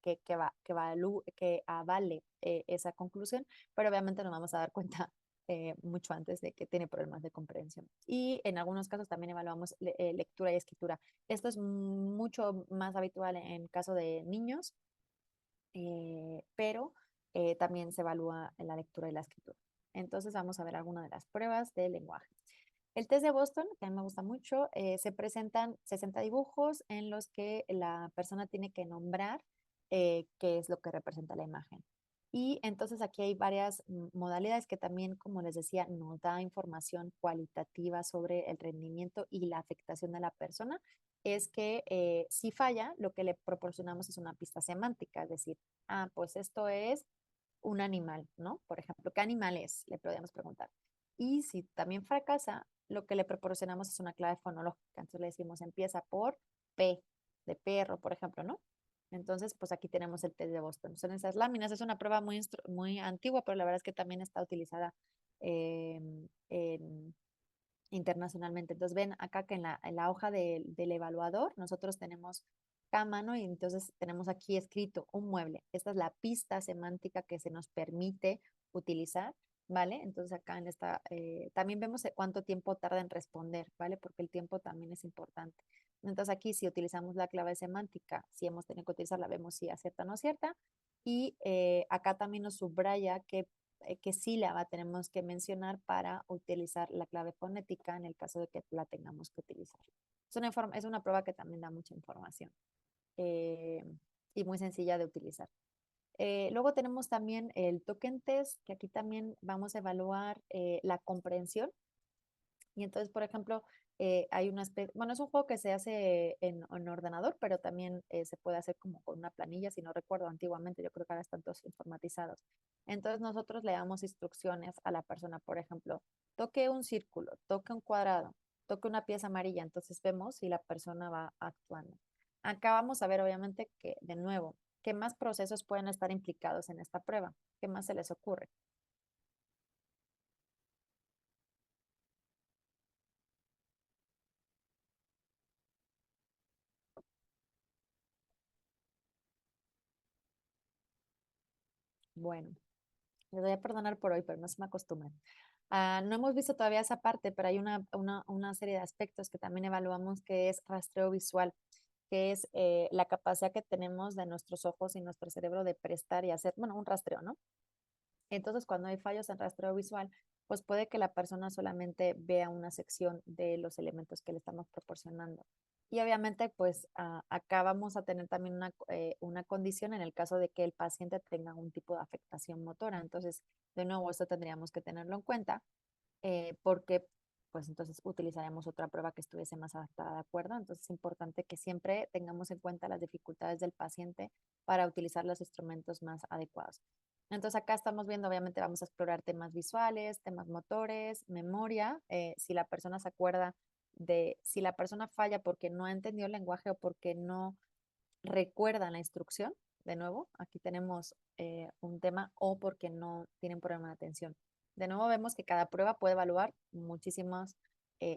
que avale esa conclusión, pero obviamente nos vamos a dar cuenta mucho antes de que tiene problemas de comprensión. Y en algunos casos también evaluamos lectura y escritura. Esto es mucho más habitual en caso de niños, pero también se evalúa en la lectura y la escritura. Entonces vamos a ver algunas de las pruebas de lenguaje. El test de Boston, que a mí me gusta mucho, se presentan 60 dibujos en los que la persona tiene que nombrar qué es lo que representa la imagen. Y entonces aquí hay varias modalidades que también, como les decía, nos da información cualitativa sobre el rendimiento y la afectación de la persona. Es que si falla, lo que le proporcionamos es una pista semántica, es decir, pues esto es un animal, ¿no? Por ejemplo, ¿qué animal es? Le podríamos preguntar. Y si también fracasa, lo que le proporcionamos es una clave fonológica. Entonces le decimos, empieza por P, de perro, por ejemplo, ¿no? Entonces, pues aquí tenemos el test de Boston. Son esas láminas. Es una prueba muy antigua, pero la verdad es que también está utilizada en internacionalmente. Entonces ven acá que en la hoja del evaluador nosotros tenemos cada mano y entonces tenemos aquí escrito un mueble. Esta es la pista semántica que se nos permite utilizar, ¿vale? Entonces acá en esta, también vemos cuánto tiempo tarda en responder, ¿vale? Porque el tiempo también es importante. Entonces aquí si utilizamos la clave semántica, si hemos tenido que utilizarla, vemos si acierta o no acierta. Y acá también nos subraya que qué sílaba tenemos que mencionar para utilizar la clave fonética en el caso de que la tengamos que utilizar. Es una prueba que también da mucha información eh, y muy sencilla de utilizar. Luego tenemos también el token test, que aquí también vamos a evaluar la comprensión. Y entonces, por ejemplo, hay una especie, bueno, es un juego que se hace en ordenador, pero también se puede hacer como con una planilla, si no recuerdo antiguamente, yo creo que ahora están todos informatizados. Entonces nosotros le damos instrucciones a la persona, por ejemplo, toque un círculo, toque un cuadrado, toque una pieza amarilla, entonces vemos si la persona va actuando. Acá vamos a ver, obviamente, que de nuevo, ¿qué más procesos pueden estar implicados en esta prueba? ¿Qué más se les ocurre? Bueno. Les voy a perdonar por hoy, pero no se me acostumbran. No hemos visto todavía esa parte, pero hay una serie de aspectos que también evaluamos que es rastreo visual, que es la capacidad que tenemos de nuestros ojos y nuestro cerebro de prestar y hacer, bueno, un rastreo, ¿no? Entonces, cuando hay fallos en rastreo visual, pues puede que la persona solamente vea una sección de los elementos que le estamos proporcionando. Y obviamente, pues acá vamos a tener también una condición en el caso de que el paciente tenga un tipo de afectación motora. Entonces, de nuevo, esto tendríamos que tenerlo en cuenta porque pues entonces utilizaríamos otra prueba que estuviese más adaptada, ¿de acuerdo? Entonces es importante que siempre tengamos en cuenta las dificultades del paciente para utilizar los instrumentos más adecuados. Entonces acá estamos viendo, obviamente vamos a explorar temas visuales, temas motores, memoria, si la persona se acuerda si la persona falla porque no ha entendido el lenguaje o porque no recuerda la instrucción, de nuevo, aquí tenemos un tema o porque no tienen problema de atención. De nuevo vemos que cada prueba puede evaluar muchísimos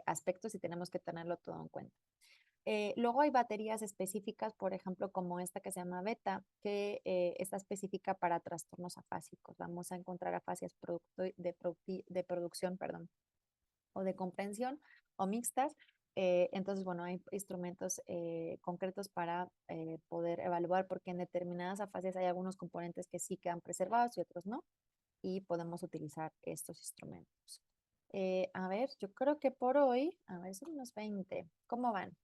aspectos y tenemos que tenerlo todo en cuenta. Luego hay baterías específicas, por ejemplo, como esta que se llama beta, que está específica para trastornos afásicos. Vamos a encontrar afasias de producción, perdón, o de comprensión o mixtas. Entonces, bueno, hay instrumentos concretos para poder evaluar porque en determinadas afasias hay algunos componentes que sí quedan preservados y otros no, y podemos utilizar estos instrumentos. A ver, yo creo que por hoy, a ver, son unos 20. ¿Cómo van?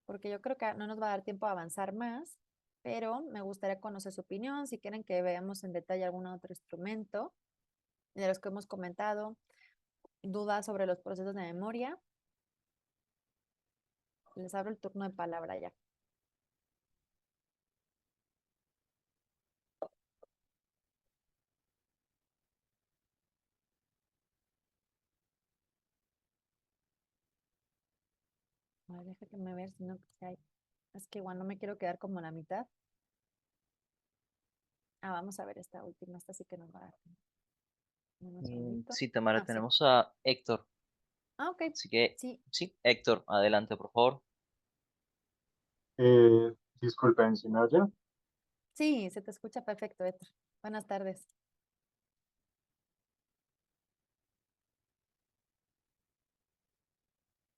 Porque yo creo que no nos va a dar tiempo a avanzar más, pero me gustaría conocer su opinión, si quieren que veamos en detalle algún otro instrumento de los que hemos comentado, dudas sobre los procesos de memoria. Les abro el turno de palabra ya. A ver, déjame ver si no si hay. Es que igual no me quiero quedar como la mitad. Vamos a ver esta última. Esta sí que nos va a dar un segundito. Sí, Tamara, Sí. tenemos a Héctor. Ok. Así que, Sí, sí, Héctor, adelante, por favor. Eh, Disculpen, ¿si me oye? sí, se te escucha perfecto, Héctor. Buenas tardes.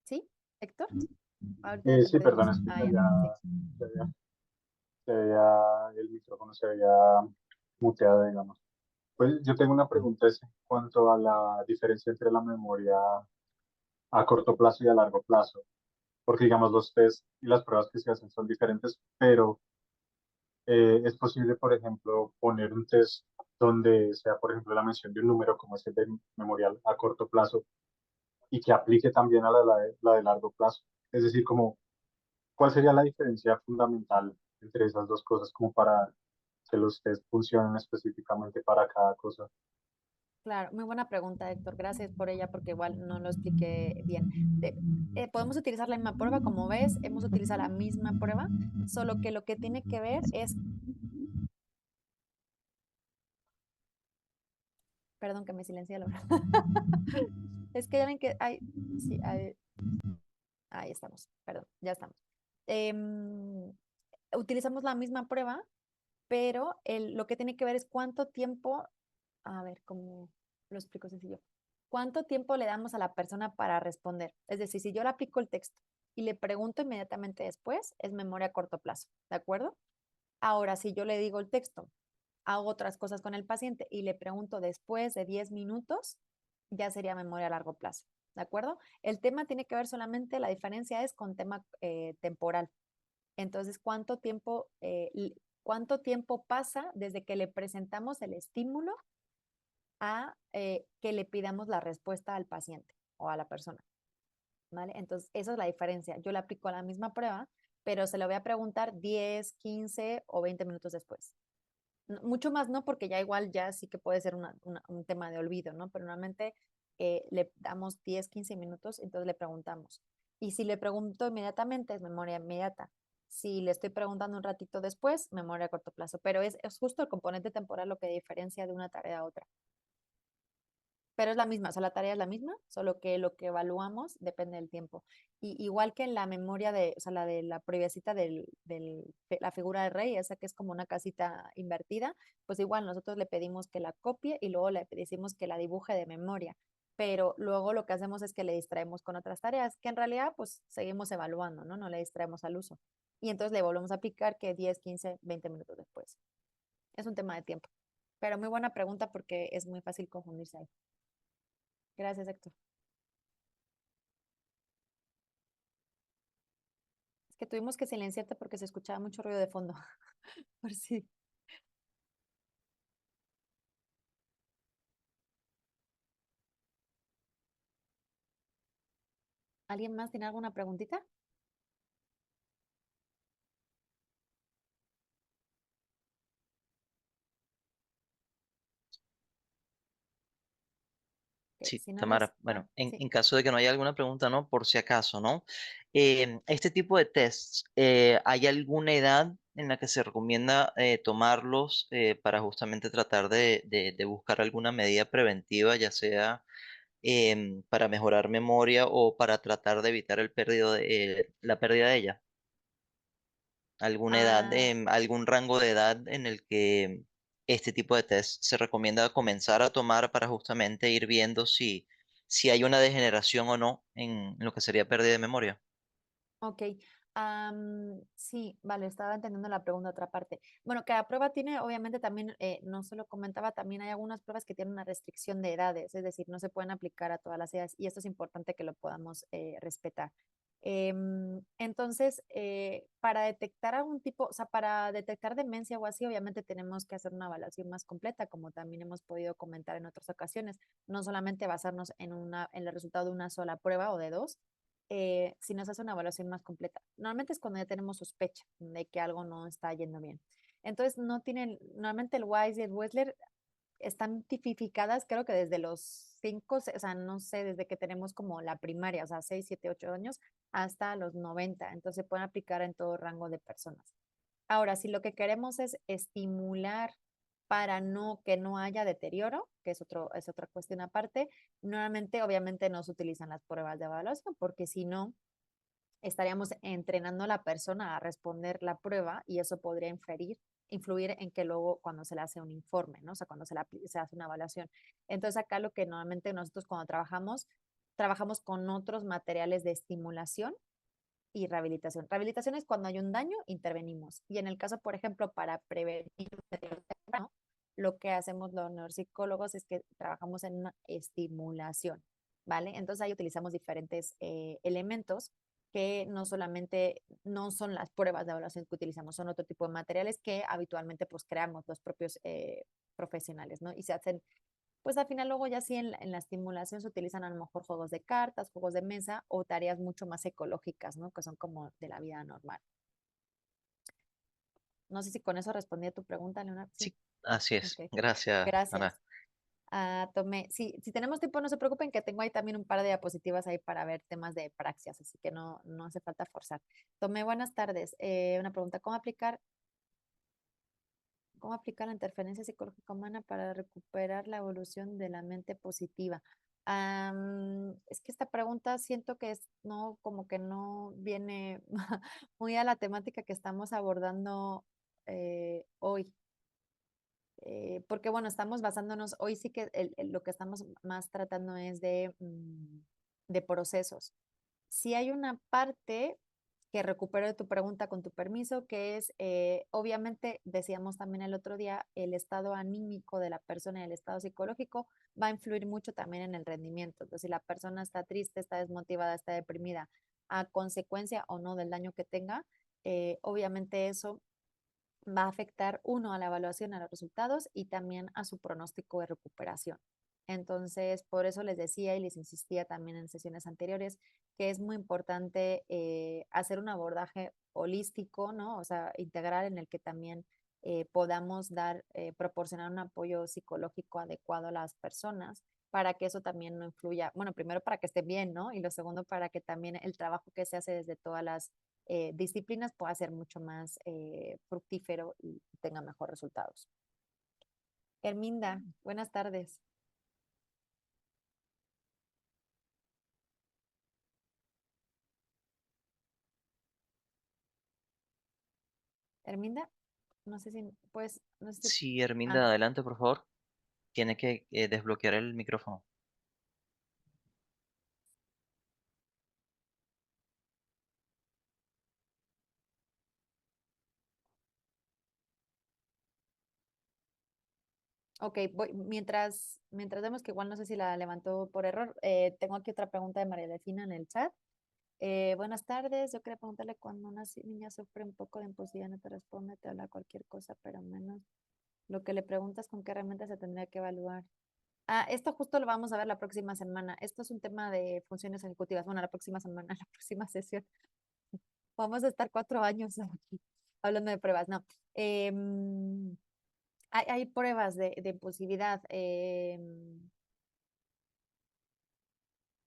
¿Sí? ¿Héctor? Ahorita ya te Sí, puedo perdón, escuchar. es que Ya, sí. el micrófono se había muteado, digamos. Pues yo tengo una pregunta es en cuanto a la diferencia entre la memoria a corto plazo y a largo plazo, porque digamos los test y las pruebas que se hacen son diferentes, pero es posible, por ejemplo, poner un test donde sea, por ejemplo, la mención de un número como es el de memorial a corto plazo y que aplique también a la de largo plazo. Es decir, como ¿cuál sería la diferencia fundamental entre esas dos cosas como para que los test funcionen específicamente para cada cosa? Claro, muy buena pregunta, Héctor. Gracias por ella porque igual no lo expliqué bien. Podemos utilizar la misma prueba, como ves, hemos utilizado la misma prueba, solo que lo que tiene que ver es, perdón que me silencié, Laura. Es que ya ven que hay, sí, ahí estamos, perdón, ya estamos. Utilizamos la misma prueba, pero lo que tiene que ver es cuánto tiempo, a ver, ¿cómo lo explico sencillo? ¿Cuánto tiempo le damos a la persona para responder? Es decir, si yo le aplico el texto y le pregunto inmediatamente después, es memoria a corto plazo, ¿de acuerdo? Ahora, si yo le digo el texto, hago otras cosas con el paciente y le pregunto después de 10 minutos, ya sería memoria a largo plazo, ¿de acuerdo? El tema tiene que ver solamente, la diferencia es con tema temporal. Entonces, ¿cuánto tiempo pasa desde que le presentamos el estímulo a que le pidamos la respuesta al paciente o a la persona? ¿Vale? Entonces, esa es la diferencia. Yo le aplico la misma prueba, pero se lo voy a preguntar 10, 15 o 20 minutos después. Mucho más no, porque ya igual ya sí que puede ser un tema de olvido, ¿no? Pero normalmente le damos 10, 15 minutos, entonces le preguntamos. Y si le pregunto inmediatamente, es memoria inmediata. Si le estoy preguntando un ratito después, memoria a corto plazo. Pero es justo el componente temporal lo que diferencia de una tarea a otra. Pero es la misma, o sea, la tarea es la misma, solo que lo que evaluamos depende del tiempo. Y igual que en la memoria o sea, la de la previacita de la figura del rey, esa que es como una casita invertida, pues igual nosotros le pedimos que la copie y luego le decimos que la dibuje de memoria. Pero luego lo que hacemos es que le distraemos con otras tareas, que en realidad pues seguimos evaluando, ¿no? No le distraemos al uso. Y entonces le volvemos a aplicar que 10, 15, 20 minutos después. Es un tema de tiempo. Pero muy buena pregunta porque es muy fácil confundirse ahí. Gracias, Héctor. Es que tuvimos que silenciarte porque se escuchaba mucho ruido de fondo. Por si alguien más tiene alguna preguntita. Ok, Sí, si no les... Tamara. Bueno, sí. en caso de que no haya alguna pregunta, ¿no? Por si acaso, ¿no? Este tipo de tests, ¿hay alguna edad en la que se recomienda tomarlos para justamente tratar de buscar alguna medida preventiva, ya sea para mejorar memoria o para tratar de evitar la pérdida de ella? ¿Alguna edad, Ah, algún rango de edad en el que este tipo de test se recomienda comenzar a tomar para justamente ir viendo si hay una degeneración o no en lo que sería pérdida de memoria? ok. Sí, vale, estaba entendiendo la pregunta otra parte. Bueno, cada prueba tiene, obviamente también, no se lo comentaba, también hay algunas pruebas que tienen una restricción de edades, es decir, no se pueden aplicar a todas las edades y esto es importante que lo podamos respetar. Entonces, para detectar algún tipo, o sea, para detectar demencia o así, obviamente tenemos que hacer una evaluación más completa, como también hemos podido comentar en otras ocasiones, no solamente basarnos en el resultado de una sola prueba o de dos, si nos hace una evaluación más completa. Normalmente es cuando ya tenemos sospecha de que algo no está yendo bien. Entonces, no tienen, normalmente el WISE y el Wechsler están tipificadas, creo que desde los 5, o sea, no sé, desde que tenemos como la primaria, o sea, 6, 7, 8 años, hasta los 90. Entonces, se pueden aplicar en todo rango de personas. Ahora, si lo que queremos es estimular para que no haya deterioro, que es otra cuestión aparte, normalmente, obviamente, no se utilizan las pruebas de evaluación, porque si no, estaríamos entrenando a la persona a responder la prueba y eso podría influir en que luego cuando se le hace un informe, ¿no? O sea, cuando se hace una evaluación. Entonces, acá lo que normalmente nosotros cuando trabajamos con otros materiales de estimulación y rehabilitación. Rehabilitación es cuando hay un daño, intervenimos. Y en el caso, por ejemplo, para prevenir un deterioro temprano, lo que hacemos los neuropsicólogos es que trabajamos en una estimulación, ¿vale? Entonces ahí utilizamos diferentes elementos que no solamente no son las pruebas de evaluación que utilizamos, son otro tipo de materiales que habitualmente pues creamos los propios profesionales, ¿no? Y se hacen pues al final luego ya sí en la estimulación se utilizan a lo mejor juegos de cartas, juegos de mesa o tareas mucho más ecológicas, ¿no? Que son como de la vida normal. No sé si con eso respondí a tu pregunta, Leonardo. Sí, Sí, así es. ok. Gracias, Gracias. Tamara. Tomé, sí, si tenemos tiempo, no se preocupen que tengo ahí también un par de diapositivas ahí para ver temas de praxias, así que no hace falta forzar. Tomé, buenas tardes. Una pregunta, ¿cómo aplicar la interferencia psicológica humana para recuperar la evolución de la mente positiva? Es que esta pregunta siento que es, no, como que no viene muy a la temática que estamos abordando hoy. Porque bueno, estamos basándonos, hoy sí que lo que estamos más tratando es de procesos. Sí hay una parte que recupero de tu pregunta con tu permiso, que es, obviamente, decíamos también el otro día, el estado anímico de la persona y el estado psicológico va a influir mucho también en el rendimiento. Entonces, si la persona está triste, está desmotivada, está deprimida, a consecuencia o no del daño que tenga, obviamente eso va a afectar uno a la evaluación, a los resultados y también a su pronóstico de recuperación. Entonces, por eso les decía y les insistía también en sesiones anteriores que es muy importante hacer un abordaje holístico, ¿no? O sea, integral en el que también podamos proporcionar un apoyo psicológico adecuado a las personas para que eso también no influya, bueno, primero para que esté bien, ¿no? Y lo segundo, para que también el trabajo que se hace desde todas las disciplinas pueda ser mucho más fructífero y tenga mejores resultados. Herminda, buenas tardes. Herminda, no sé si, pues, no sé si, Sí, ah, Herminda, adelante, por favor. Tiene que desbloquear el micrófono. ok, mientras vemos que igual no sé si la levantó por error, tengo aquí otra pregunta de María Delfina en el chat. Buenas tardes, yo quería preguntarle cuando una niña sufre un poco de impulsividad, no te responde, te habla cualquier cosa, pero menos lo que le preguntas con qué herramienta se tendría que evaluar. Esto justo lo vamos a ver la próxima semana. Esto es un tema de funciones ejecutivas. Bueno, la próxima semana, la próxima sesión. Vamos a estar 4 años aquí hablando de pruebas. No. Hay pruebas de impulsividad. En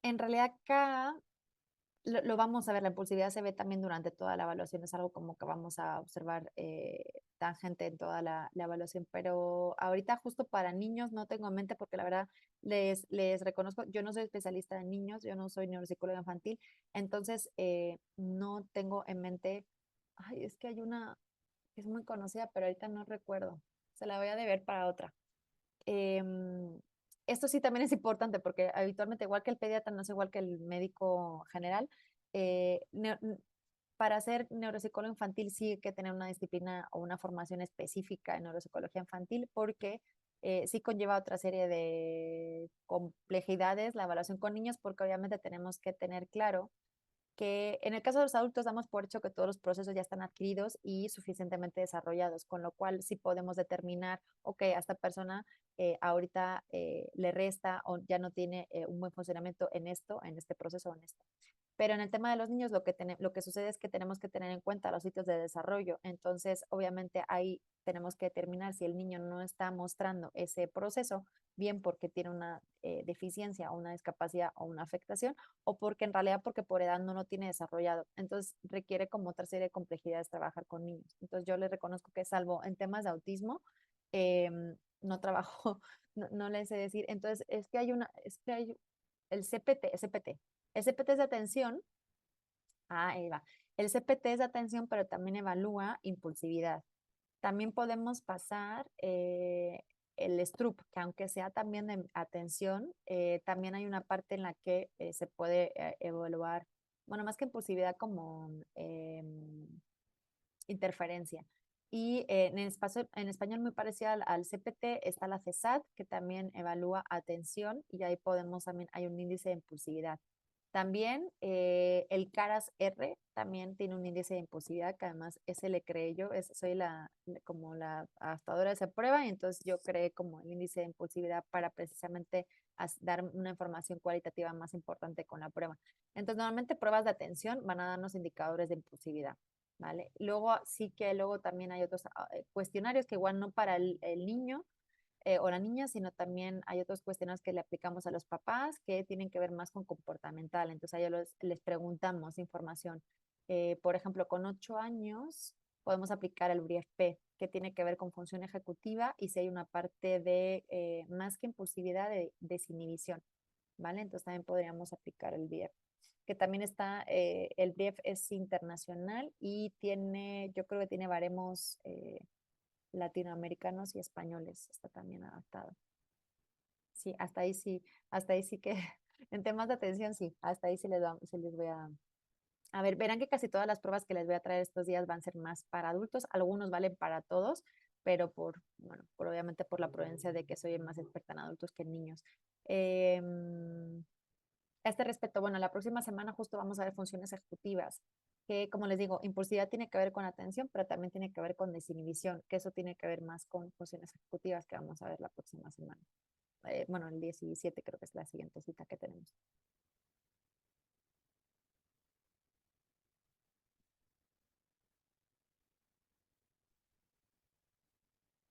realidad acá lo vamos a ver, la impulsividad se ve también durante toda la evaluación, es algo como que vamos a observar tangente en toda la evaluación, pero ahorita justo para niños no tengo en mente porque la verdad les reconozco, yo no soy especialista en niños, yo no soy neuropsicóloga infantil, entonces no tengo en mente, ay, es que hay una que es muy conocida, pero ahorita no recuerdo, se la voy a deber para otra. Em, Esto sí también es importante porque habitualmente, igual que el pediatra, no es igual que el médico general. eh, neo- n- para ser neuropsicólogo infantil sí hay que tener una disciplina o una formación específica en neuropsicología infantil porque sí conlleva otra serie de complejidades la evaluación con niños porque obviamente tenemos que tener claro que en el caso de los adultos damos por hecho que todos los procesos ya están adquiridos y suficientemente desarrollados, con lo cual sí podemos determinar, ok, a esta persona ahorita le resta o ya no tiene un buen funcionamiento en esto, en este proceso o en esto. Pero en el tema de los niños, lo que sucede es que tenemos que tener en cuenta los sitios de desarrollo. Entonces, obviamente, ahí tenemos que determinar si el niño no está mostrando ese proceso, bien porque tiene una deficiencia o una discapacidad o una afectación, o porque en realidad porque por edad no lo tiene desarrollado. Entonces, requiere como otra serie de complejidades trabajar con niños. Entonces, yo les reconozco que salvo en temas de autismo, no trabajo, no les sé decir. Entonces, es que hay el CPT. El CPT es de atención. Ahí va. El CPT es de atención, pero también evalúa impulsividad. También podemos pasar el STRUP, que aunque sea también de atención, también hay una parte en la que se puede evaluar, bueno, más que impulsividad como interferencia. Y en español muy parecido al CPT está la CESAT, que también evalúa atención y ahí podemos también, hay un índice de impulsividad. También el CARAS R también tiene un índice de impulsividad que además ese le creé yo, soy como la adaptadora de esa prueba y entonces yo creé como el índice de impulsividad para precisamente dar una información cualitativa más importante con la prueba. Entonces normalmente pruebas de atención van a darnos indicadores de impulsividad. ¿Vale? Luego sí que luego también hay otros cuestionarios que igual no para el niño o la niña, sino también hay otros cuestionarios que le aplicamos a los papás que tienen que ver más con comportamental. Entonces a ellos les preguntamos información. Por ejemplo, con 8 años podemos aplicar el BRIEF-P, que tiene que ver con función ejecutiva y si hay una parte de más que impulsividad, de desinhibición. ¿vale? Entonces también podríamos aplicar el BIEF, que también está, el BIEF es internacional y tiene, yo creo que tiene baremos latinoamericanos y españoles, está también adaptado. Sí, hasta ahí sí que, en temas de atención, sí, hasta ahí se les voy a ver, verán que casi todas las pruebas que les voy a traer estos días van a ser más para adultos, algunos valen para todos, pero bueno, obviamente por la prudencia de que soy más experta en adultos que en niños. A este respecto, bueno, la próxima semana justo vamos a ver funciones ejecutivas, que como les digo, impulsividad tiene que ver con atención, pero también tiene que ver con desinhibición, que eso tiene que ver más con funciones ejecutivas que vamos a ver la próxima semana. Bueno, el 17 creo que es la siguiente cita que tenemos.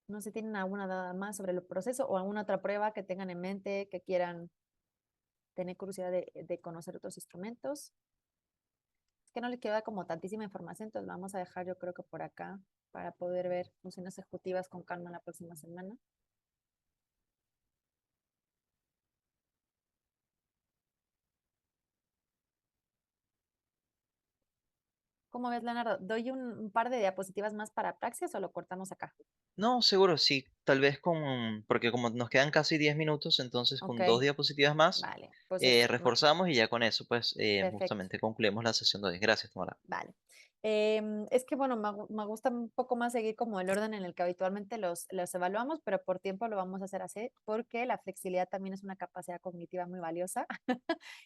No sé si tienen alguna duda más sobre el proceso o alguna otra prueba que tengan en mente, que quieran tener curiosidad de conocer otros instrumentos. Es que no les queda como tantísima información, entonces vamos a dejar yo creo que por acá para poder ver funciones ejecutivas con calma la próxima semana. ¿Cómo ves, Leonardo? ¿Doy un par de diapositivas más para praxis o lo cortamos acá? No, seguro, sí. Tal vez porque como nos quedan casi 10 minutos, entonces Ok, con 2 diapositivas más, vale. Pues es reforzamos y ya con eso, pues, perfecto. justamente concluimos la sesión de hoy. Gracias, Tamara. Vale. Es que, bueno, me gusta un poco más seguir como el orden en el que habitualmente los evaluamos, pero por tiempo lo vamos a hacer así, porque la flexibilidad también es una capacidad cognitiva muy valiosa,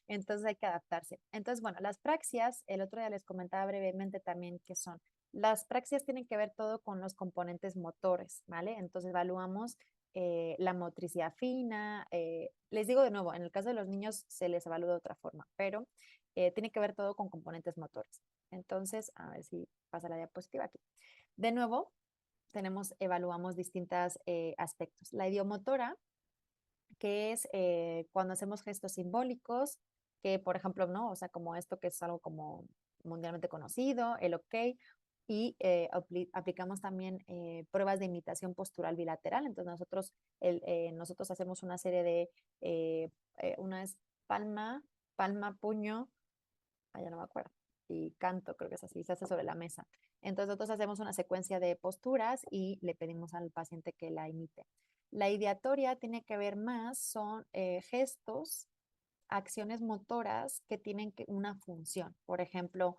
entonces hay que adaptarse. Entonces, bueno, las praxias, el otro día les comentaba brevemente también qué son. Las praxias tienen que ver todo con los componentes motores, ¿vale? Entonces evaluamos la motricidad fina. Les digo de nuevo, en el caso de los niños se les evalúa de otra forma, pero tiene que ver todo con componentes motores. Entonces, a ver si pasa la diapositiva aquí. De nuevo, evaluamos distintos aspectos. La idiomotora, que es cuando hacemos gestos simbólicos, que por ejemplo, ¿no? O sea, como esto que es algo como mundialmente conocido, el OK, y aplicamos también pruebas de imitación postural bilateral. Entonces nosotros hacemos una serie de, una es palma, puño, ya no me acuerdo, y canto, creo que es así, se hace sobre la mesa. Entonces nosotros hacemos una secuencia de posturas y le pedimos al paciente que la imite. La ideatoria tiene que ver más, son gestos, acciones motoras que tienen una función. Por ejemplo,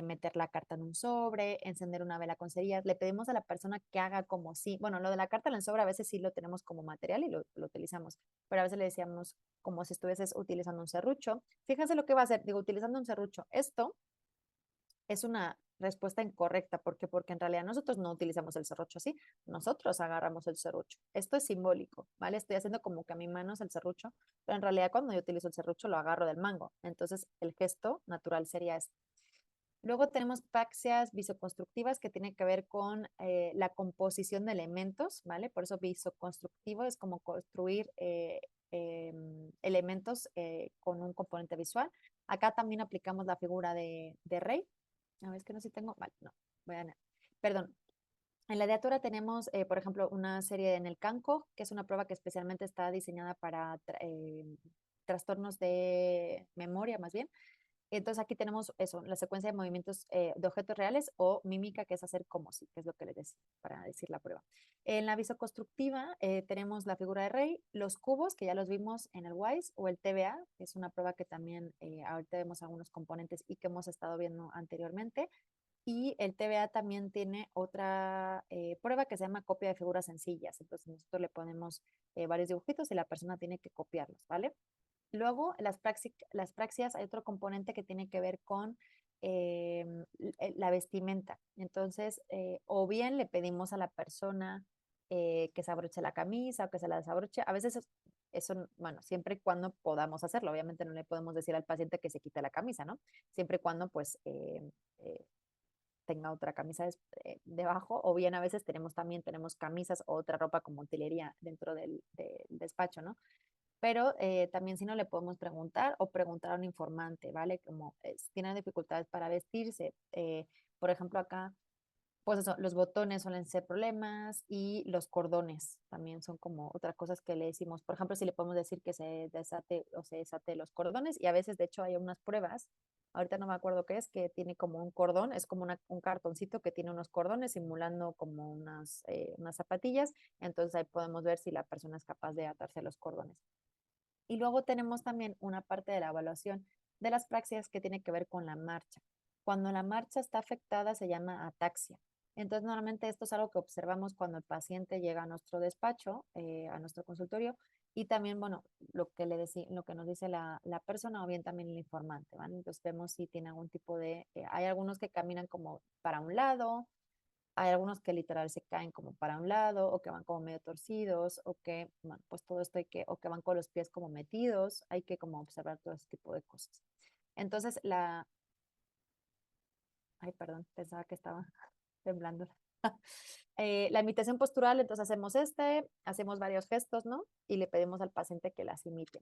meter la carta en un sobre, encender una vela con cerillas. Le pedimos a la persona que haga como si, bueno, lo de la carta en el sobre a veces sí lo tenemos como material y lo utilizamos, pero a veces le decíamos como si estuvieses utilizando un serrucho. Fíjense lo que va a hacer, digo, utilizando un serrucho. Esto es una respuesta incorrecta. ¿Por qué? Porque en realidad nosotros no utilizamos el serrucho así, nosotros agarramos el serrucho. Esto es simbólico, ¿vale? Estoy haciendo como que a mi mano es el serrucho, pero en realidad cuando yo utilizo el serrucho lo agarro del mango. Entonces el gesto natural sería este. Luego tenemos praxias visoconstructivas que tienen que ver con la composición de elementos, ¿vale? Por eso visoconstructivo es como construir elementos con un componente visual. Acá también aplicamos la figura de rey. A ver, es que no sé si tengo, vale, no, voy a, perdón. En la diatura tenemos, por ejemplo, una serie en el CANCO, que es una prueba que especialmente está diseñada para trastornos de memoria, más bien. Entonces aquí tenemos eso, la secuencia de movimientos de objetos reales o mímica, que es hacer como si, que es lo que les decía para decir la prueba. En la visoconstructiva tenemos la figura de rey, los cubos, que ya los vimos en el WISE, o el TBA, que es una prueba que también ahorita vemos algunos componentes y que hemos estado viendo anteriormente. Y el TBA también tiene otra prueba que se llama copia de figuras sencillas. Entonces nosotros le ponemos varios dibujitos y la persona tiene que copiarlos, ¿vale? Luego, las praxias, hay otro componente que tiene que ver con la vestimenta. Entonces, o bien le pedimos a la persona que se abroche la camisa o que se la desabroche. A veces eso, bueno, siempre y cuando podamos hacerlo. Obviamente no le podemos decir al paciente que se quite la camisa, ¿no? Siempre y cuando, pues, eh, tenga otra camisa debajo, o bien a veces tenemos camisas o otra ropa como utilería dentro del despacho, ¿no? Pero también si no le podemos preguntar o preguntar a un informante, ¿vale? Como tienen dificultades para vestirse. Por ejemplo, acá pues eso, los botones suelen ser problemas y los cordones también son como otras cosas que le decimos. Por ejemplo, si le podemos decir que se desate o se desate los cordones y a veces, de hecho, hay unas pruebas, ahorita no me acuerdo qué es, que tiene como un cordón, es como un cartoncito que tiene unos cordones simulando como unas zapatillas, entonces ahí podemos ver si la persona es capaz de atarse los cordones. Y luego tenemos también una parte de la evaluación de las praxias que tiene que ver con la marcha. Cuando la marcha está afectada se llama ataxia. Entonces, normalmente esto es algo que observamos cuando el paciente llega a nuestro despacho, a nuestro consultorio, y también, bueno, lo que nos dice la persona o bien también el informante, ¿vale? Entonces, vemos si tiene algún tipo hay algunos que caminan como para un lado, hay algunos que literal se caen como para un lado o que van como medio torcidos o que, bueno, pues todo esto o que van con los pies como metidos, hay que como observar todo ese tipo de cosas. Entonces, ay, perdón, pensaba que estaba temblando. La imitación postural, entonces hacemos varios gestos, ¿no? Y le pedimos al paciente que las imite.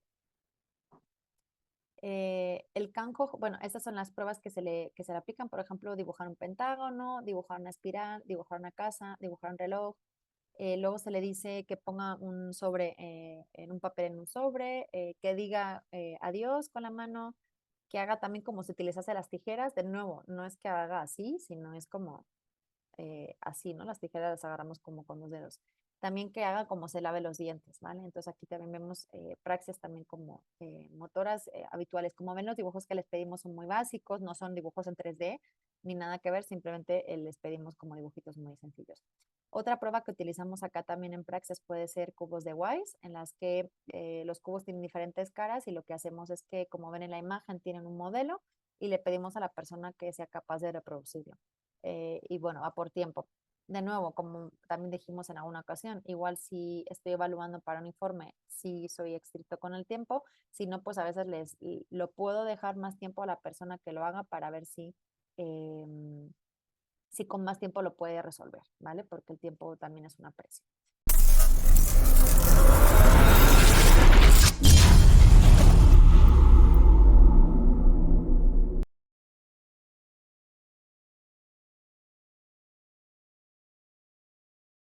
El canjo, bueno, estas son las pruebas que se le aplican, por ejemplo, dibujar un pentágono, dibujar una espiral, dibujar una casa, dibujar un reloj. Luego se le dice que ponga un sobre en un papel en un sobre, que diga adiós con la mano, que haga también como si utilizase las tijeras. De nuevo, no es que haga así, sino es como así, ¿no? Las tijeras las agarramos como con los dedos. También que haga como se lave los dientes, ¿vale? Entonces aquí también vemos praxias también como motoras habituales. Como ven, los dibujos que les pedimos son muy básicos, no son dibujos en 3D ni nada que ver, simplemente les pedimos como dibujitos muy sencillos. Otra prueba que utilizamos acá también en praxias puede ser cubos de Wise, en las que los cubos tienen diferentes caras y lo que hacemos es que, como ven en la imagen, tienen un modelo y le pedimos a la persona que sea capaz de reproducirlo. Y bueno, va por tiempo. De nuevo, como también dijimos en alguna ocasión, igual si estoy evaluando para un informe, si soy estricto con el tiempo, si no, pues a veces lo puedo dejar más tiempo a la persona que lo haga para ver si con más tiempo lo puede resolver, ¿vale? Porque el tiempo también es una presión.